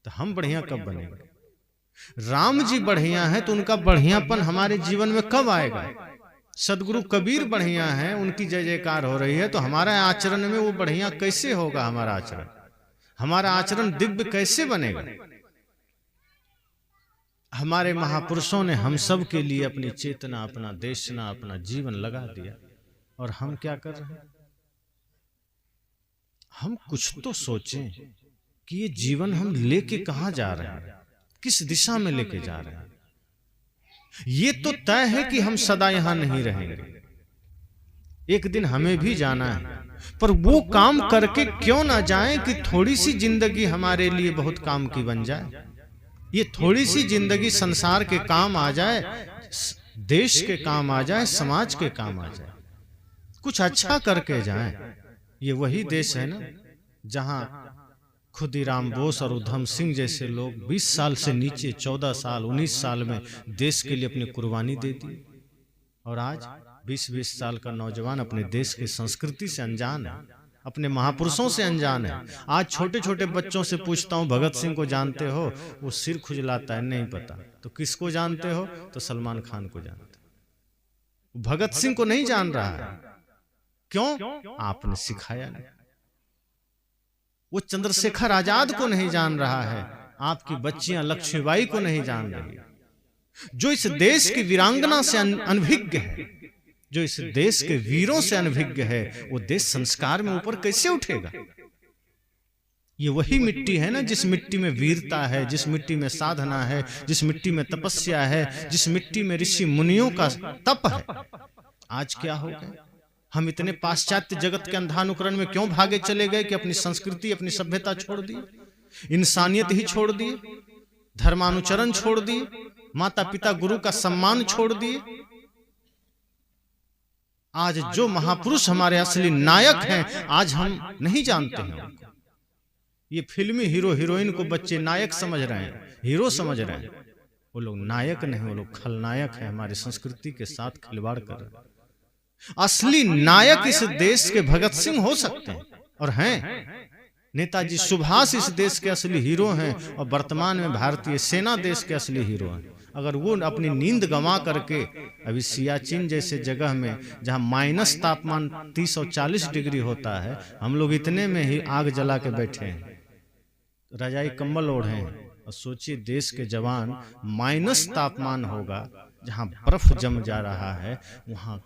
तो हम बढ़िया कब बनेंगे? राम जी बढ़िया है तो उनका बढ़ियापन हमारे जीवन में कब आएगा? सदगुरु कबीर बढ़िया है, उनकी जय जयकार हो रही है, तो हमारा आचरण में वो बढ़िया कैसे होगा? हमारा आचरण, हमारा आचरण दिव्य कैसे बनेगा? हमारे महापुरुषों ने हम सब के लिए अपनी चेतना, अपना देशना, अपना जीवन लगा दिया, और हम क्या कर रहे हैं? हम कुछ तो सोचें कि ये जीवन हम लेके कहां जा रहे हैं, किस दिशा में लेके जा रहे हैं। ये तो तय है कि हम सदा यहां नहीं रहेंगे, एक दिन हमें भी जाना है, पर वो काम करके क्यों ना जाएं कि थोड़ी सी जिंदगी हमारे लिए बहुत काम की बन जाए। ये थोड़ी सी जिंदगी संसार के काम आ जाए, देश के काम आ जाए, समाज के काम आ जाए, कुछ अच्छा करके जाएं। ये वही देश है ना जहां खुदीराम बोस और उधम सिंह जैसे लोग 20 साल से नीचे 14 साल 19 साल में देश के लिए अपनी कुर्बानी दे दी, और आज 20-20 साल का नौजवान अपने देश की संस्कृति से अनजान है, अपने महापुरुषों से अनजान है। आज छोटे छोटे बच्चों से पूछता हूं भगत सिंह को जानते हो? वो सिर खुजलाता है, नहीं पता। तो किसको जानते हो? तो सलमान खान को जानते हो। भगत सिंह को नहीं जान रहा है, क्यों? आपने सिखाया नहीं। वो चंद्रशेखर आजाद को नहीं जान रहा है, आपकी बच्चियां लक्ष्मीबाई को नहीं जान रही। जो इस देश की वीरांगना से अनभिज्ञ है, जो इस देश के वीरों से अनभिज्ञ है, वो देश संस्कार में ऊपर कैसे उठेगा? ये वही मिट्टी है ना जिस मिट्टी में वीरता है, जिस मिट्टी में साधना है, जिस मिट्टी में तपस्या है, जिस मिट्टी में ऋषि मुनियों का तप है। आज क्या हो गया? हम इतने पाश्चात्य जगत के अंधानुकरण में क्यों भागे चले गए कि अपनी संस्कृति, अपनी सभ्यता छोड़ दी, इंसानियत ही छोड़ दी, धर्मानुचरण छोड़ दिए, माता पिता गुरु का सम्मान छोड़ दिए। आज जो महापुरुष हमारे असली नायक हैं, आज हम नहीं जानते हैं उनको। ये फिल्मी हीरो हीरोइन को बच्चे नायक समझ रहे हैं, हीरो समझ रहे हैं। वो लोग नायक नहीं, वो लोग खलनायक हैं, हमारी संस्कृति के साथ खिलवाड़ कर रहे हैं। असली नायक इस देश के भगत सिंह हो सकते हैं और हैं। नेताजी सुभाष इस देश के असली हीरो हैं, और वर्तमान में भारतीय सेना देश के असली हीरो हैं। अगर वो अपनी नींद गंवा करके अभी सियाचिन जैसे जगह में जहां माइनस तापमान 30 और 40 डिग्री होता है, हम लोग इतने में ही आग जला के बैठे हैं, रजाई कंबल ओढ़े और सोचिए देश के जवान माइनस तापमान होगा, जहां बर्फ जम जा रहा है, वहां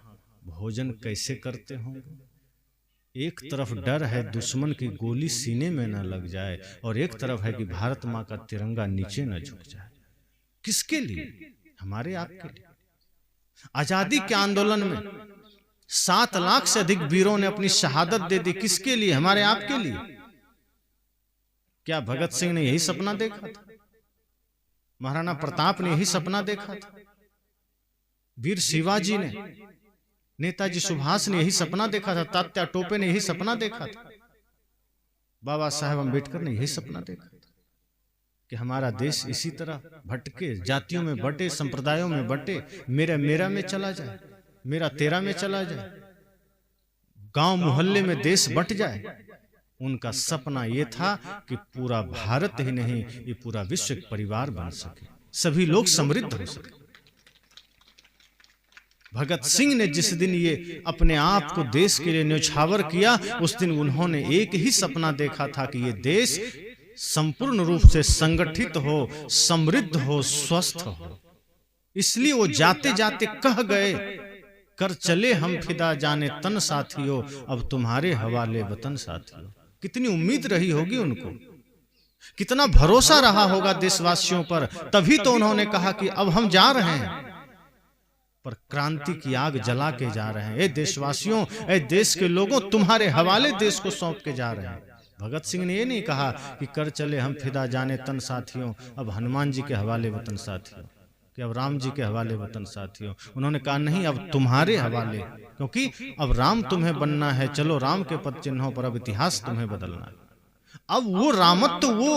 भोजन कैसे करते होंगे। एक तरफ डर है दुश्मन की गोली सीने में न लग जाए, और एक तरफ है कि भारत माँ का तिरंगा नीचे न झुक जाए। किसके लिए? हमारे आपके लिए। आजादी के आंदोलन में 7 लाख से अधिक वीरों ने अपनी शहादत दे दी। किसके लिए? हमारे आपके लिए। क्या भगत सिंह ने यही सपना देखा था? महाराणा प्रताप ने यही सपना देखा था? वीर शिवाजी ने, नेताजी सुभाष ने यही सपना देखा था? तात्या टोपे ने यही सपना देखा था? बाबा साहेब अम्बेडकर ने यही सपना देखा था कि हमारा देश इसी तरह भटके, जातियों में बटे, संप्रदायों में बटे, मेरा में चला जाए, मेरा तेरा में चला जाए, गांव मोहल्ले में देश बट जाए। उनका सपना यह था कि पूरा भारत ही नहीं, ये पूरा विश्व एक परिवार बन सके, सभी लोग समृद्ध हो सके। भगत सिंह ने जिस दिन ये अपने आप को देश के लिए न्यौछावर किया, उस दिन उन्होंने एक ही सपना देखा था कि ये देश संपूर्ण रूप से संगठित हो, समृद्ध हो, स्वस्थ हो। इसलिए वो जाते जाते कह गए, कर चले हम फिदा जाने तन साथियों, अब तुम्हारे हवाले वतन साथियों। कितनी उम्मीद रही होगी उनको, कितना भरोसा रहा होगा देशवासियों पर, तभी तो उन्होंने कहा कि अब हम जा रहे हैं, पर क्रांति की आग जला के जा रहे हैं। ए देशवासियों, ए देश के लोगों, तुम्हारे हवाले देश को सौंप के जा रहे हैं। भगत सिंह ने ये नहीं कहा कि कर चले हम फिदा जाने तन साथियों, अब हनुमान जी के हवाले वतन साथियों, कि अब राम जी के हवाले वतन साथियों। उन्होंने कहा नहीं, अब तुम्हारे हवाले, क्योंकि अब राम तुम्हें बनना है, चलो राम के पद चिन्हों पर अब इतिहास तुम्हें बदलना है। अब वो रामत्व, वो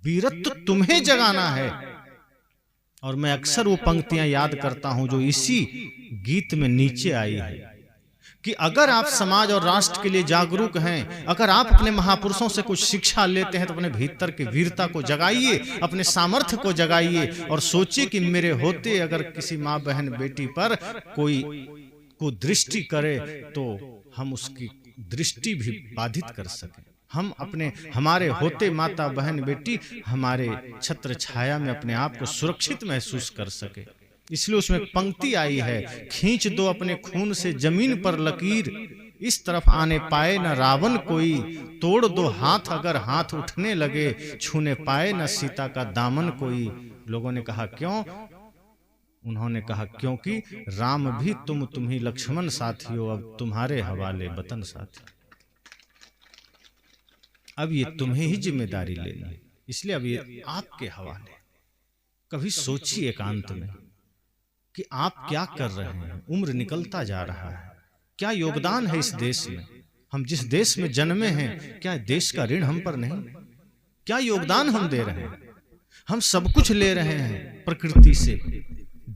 वीरत्व तुम्हें जगाना है। और मैं अक्सर वो पंक्तियां याद करता हूं जो इसी गीत में नीचे आई है कि अगर आप समाज और राष्ट्र के लिए जागरूक हैं, अगर आप अपने महापुरुषों से कुछ शिक्षा लेते हैं, तो अपने भीतर की वीरता को जगाइए, अपने सामर्थ्य को जगाइए, और सोचिए कि मेरे होते अगर किसी माँ बहन बेटी पर कोई को दृष्टि करे तो हम उसकी दृष्टि भी बाधित कर सकें। हम हमारे होते माता बहन बेटी हमारे छत्र छाया में अपने आप को सुरक्षित महसूस कर सके। इसलिए उसमें पंक्ति आई है, खींच दो अपने खून से जमीन पर लकीर, इस तरफ आने पाए न रावण कोई, तोड़ दो हाथ अगर हाथ उठने लगे, छूने पाए न सीता का दामन कोई। लोगों ने कहा क्यों? उन्होंने कहा क्योंकि राम भी तुम ही लक्ष्मण साथियों, अब तुम्हारे हवाले वतन साथी। अब ये तुम्हें ही जिम्मेदारी लेनी है, इसलिए अब ये आपके हवाले। कभी सोचिए एकांत में कि आप क्या कर रहे हैं। उम्र निकलता जा रहा है, क्या योगदान है इस देश में? हम जिस देश में जन्मे हैं, क्या देश का ऋण हम पर नहीं? क्या योगदान हम दे रहे हैं? हम सब कुछ ले रहे हैं, प्रकृति से,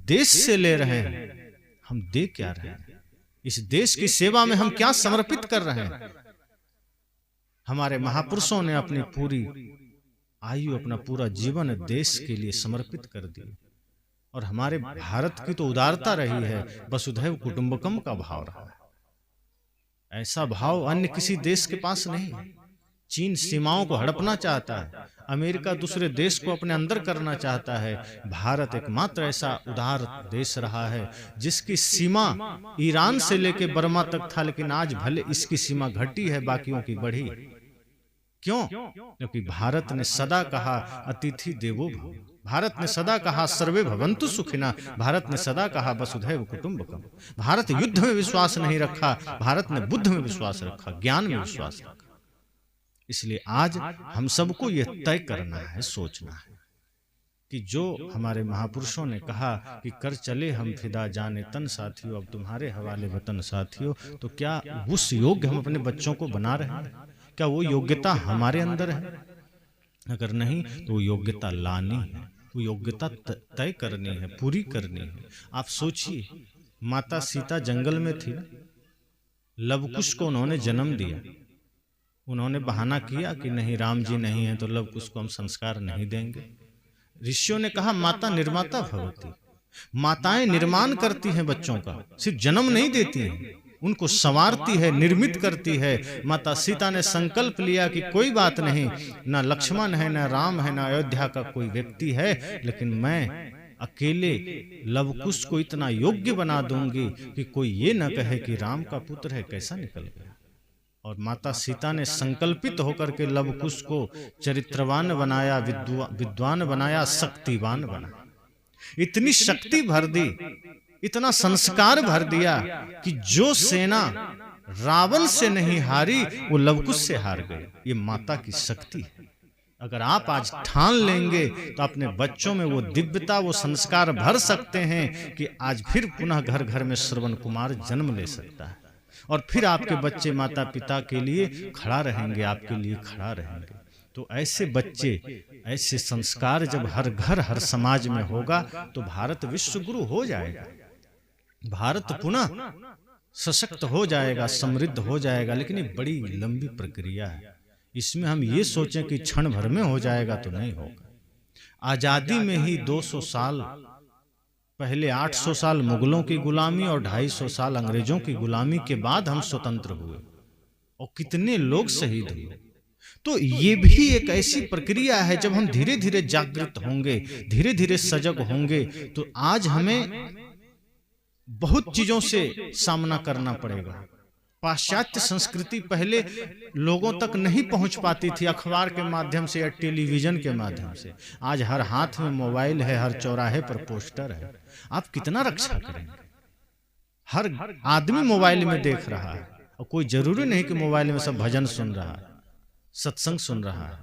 देश से ले रहे हैं, हम दे क्या रहे हैं? इस देश की सेवा में हम क्या समर्पित कर रहे हैं? हमारे महापुरुषों ने अपनी पूरी आयु, अपना पूरा जीवन देश के लिए समर्पित कर दी। और हमारे भारत की तो उदारता रही है, वसुधैव कुटुंबकम का भाव रहा है। ऐसा भाव अन्य किसी देश के पास नहीं है। चीन सीमाओं को हड़पना चाहता है, अमेरिका दूसरे देश को अपने अंदर करना चाहता है। भारत एकमात्र ऐसा उदार देश रहा है जिसकी सीमा ईरान से लेकर बर्मा तक था, लेकिन आज भले इसकी सीमा घटी है, बाकियों की बढ़ी। क्यों? क्योंकि भारत ने सदा कहा अतिथि देवो भव, भारत ने सदा कहा सर्वे भवन्तु सुखिना, भारत ने सदा कहा वसुधैव कुटुंबकम। भारत युद्ध में विश्वास नहीं रखा, भारत ने बुद्ध में विश्वास रखा, ज्ञान में विश्वास रखा। इसलिए आज हम सबको यह तय करना है, सोचना है कि जो हमारे महापुरुषों ने कहा कि कर चले हम फिदा जाने तन साथियों, अब तुम्हारे हवाले वतन साथियों, तो क्या उस योग्य हम अपने बच्चों को बना रहे हैं? क्या वो योग्यता हमारे अंदर है? अगर नहीं तो वो योग्यता लानी है, वो योग्यता तय करनी है, पूरी करनी है। आप सोचिए, माता सीता जंगल में थी, लवकुश को उन्होंने जन्म दिया। उन्होंने बहाना किया कि नहीं राम जी नहीं है तो लवकुश को हम संस्कार नहीं देंगे। ऋषियों ने कहा माता निर्माता भवती, माताएं निर्माण करती हैं बच्चों का, सिर्फ जन्म नहीं देती हैं। उनको संवारती है, निर्मित करती है। माता सीता ने संकल्प लिया कि कोई बात नहीं, ना लक्ष्मण है, ना राम है, ना अयोध्या का कोई व्यक्ति है, लेकिन मैं अकेले लवकुश को इतना योग्य बना दूंगी कि कोई ये न कहे कि राम का पुत्र है, कैसा निकल गया। और माता सीता ने संकल्पित होकर के लवकुश को चरित्रवान बनाया, विद्वान बनाया, शक्तिवान बनाया। इतनी शक्ति भर दी, इतना संस्कार भर दिया कि जो सेना रावण से नहीं हारी वो लवकुश से हार गई। ये माता की शक्ति है। अगर आप आज ठान लेंगे तो अपने बच्चों में वो दिव्यता, वो संस्कार भर सकते हैं कि आज फिर पुनः घर घर में श्रवण कुमार जन्म ले सकता है, और फिर आपके बच्चे माता पिता के लिए खड़ा रहेंगे, आपके लिए खड़ा रहेंगे। तो ऐसे बच्चे, ऐसे संस्कार जब हर घर हर समाज में होगा तो भारत विश्व गुरु हो जाएगा, भारत पुनः सशक्त हो जाएगा, समृद्ध हो जाएगा। लेकिन ये बड़ी लंबी प्रक्रिया है। इसमें हम ये सोचें कि क्षण भर में हो जाएगा तो नहीं होगा। आजादी में ही 200 साल पहले, 800 साल मुगलों की गुलामी और 250 साल अंग्रेजों की गुलामी के बाद हम स्वतंत्र हुए, और कितने लोग शहीद हुए। तो ये भी एक ऐसी प्रक्रिया है, जब हम धीरे धीरे जागृत होंगे, धीरे धीरे सजग होंगे, तो आज हमें बहुत चीजों से सामना करना पड़ेगा। पाश्चात्य संस्कृति पहले लोगों तक नहीं पहुंच पाती थी, अखबार के माध्यम से या टेलीविजन के माध्यम से। आज हर हाथ में मोबाइल है, हर चौराहे पर पोस्टर है। आप कितना रक्षा करेंगे? हर आदमी मोबाइल में देख रहा है, और कोई जरूरी नहीं कि मोबाइल में सब भजन सुन रहा है, सत्संग सुन रहा है।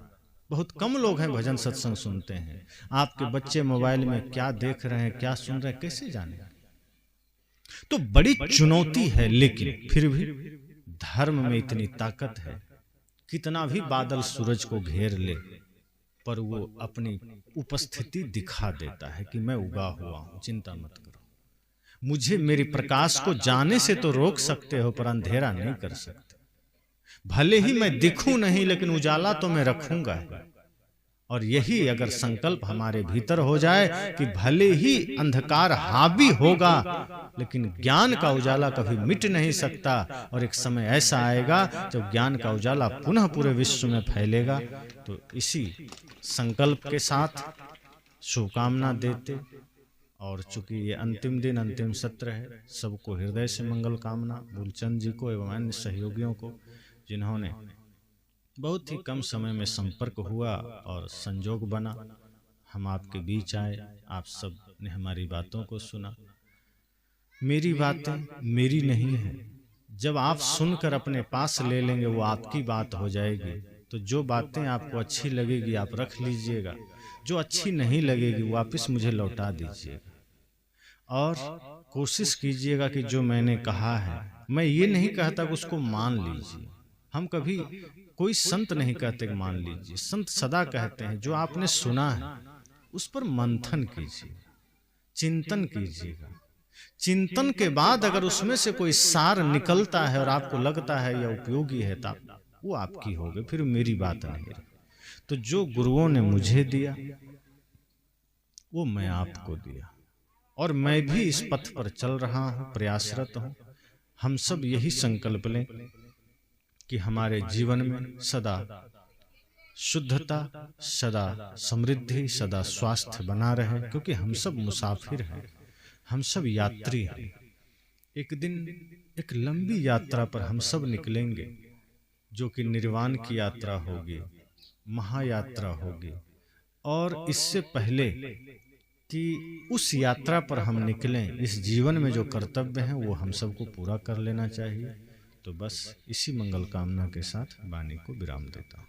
बहुत कम लोग हैं भजन सत्संग सुनते हैं। आपके बच्चे मोबाइल में क्या देख रहे हैं, क्या सुन रहे हैं, कैसे जाने? तो बड़ी चुनौती है, लेकिन फिर भी धर्म में इतनी ताकत है, कितना भी बादल सूरज को घेर ले पर वो अपनी उपस्थिति दिखा देता है कि मैं उगा हुआ हूं, चिंता मत करो। मुझे मेरी प्रकाश को जाने से तो रोक सकते हो, पर अंधेरा नहीं कर सकते। भले ही मैं दिखूं नहीं, लेकिन उजाला तो मैं रखूंगा। और यही अगर संकल्प हमारे भीतर हो जाए कि भले ही अंधकार हावी होगा, लेकिन ज्ञान का उजाला कभी मिट नहीं सकता। और एक समय ऐसा आएगा जब ज्ञान का उजाला पुनः पूरे विश्व में फैलेगा। तो इसी संकल्प के साथ शुभकामना देते, और चूंकि ये अंतिम दिन, अंतिम सत्र है, सबको हृदय से मंगल कामना। मूलचंद जी को एवं अन्य सहयोगियों को, जिन्होंने बहुत ही कम समय में संपर्क हुआ और संजोग बना, हम आपके बीच आए, आप सब ने हमारी बातों को सुना। मेरी बातें मेरी नहीं है, जब आप सुनकर अपने पास ले लेंगे वो आपकी बात हो जाएगी। तो जो बातें आपको अच्छी लगेगी आप रख लीजिएगा, जो अच्छी नहीं लगेगी वापस मुझे लौटा दीजिएगा। और कोशिश कीजिएगा कि जो मैंने कहा है, मैं ये नहीं कहता कि उसको मान लीजिए। हम कभी कोई संत नहीं कहते कि मान लीजिए। संत सदा कहते हैं जो आपने सुना है उस पर मंथन कीजिए, चिंतन कीजिएगा। चिंतन के बाद अगर उसमें से कोई सार निकलता है और आपको लगता है यह उपयोगी है, तो वो आपकी होगी, फिर मेरी बात नहीं रही। तो जो गुरुओं ने मुझे दिया वो मैं आपको दिया, और मैं भी इस पथ पर चल रहा हूँ, प्रयासरत हूँ। हम सब यही संकल्प लें कि हमारे जीवन में सदा शुद्धता, सदा समृद्धि, सदा स्वास्थ्य बना रहे, क्योंकि हम सब मुसाफिर हैं, हम सब यात्री हैं। एक दिन एक लंबी यात्रा पर हम सब निकलेंगे, जो कि निर्वाण की यात्रा होगी, महायात्रा होगी। और इससे पहले कि उस यात्रा पर हम निकलें, इस जीवन में जो कर्तव्य हैं वो हम सबको पूरा कर लेना चाहिए। तो बस इसी मंगल कामना के साथ वाणी को विराम देता हूँ।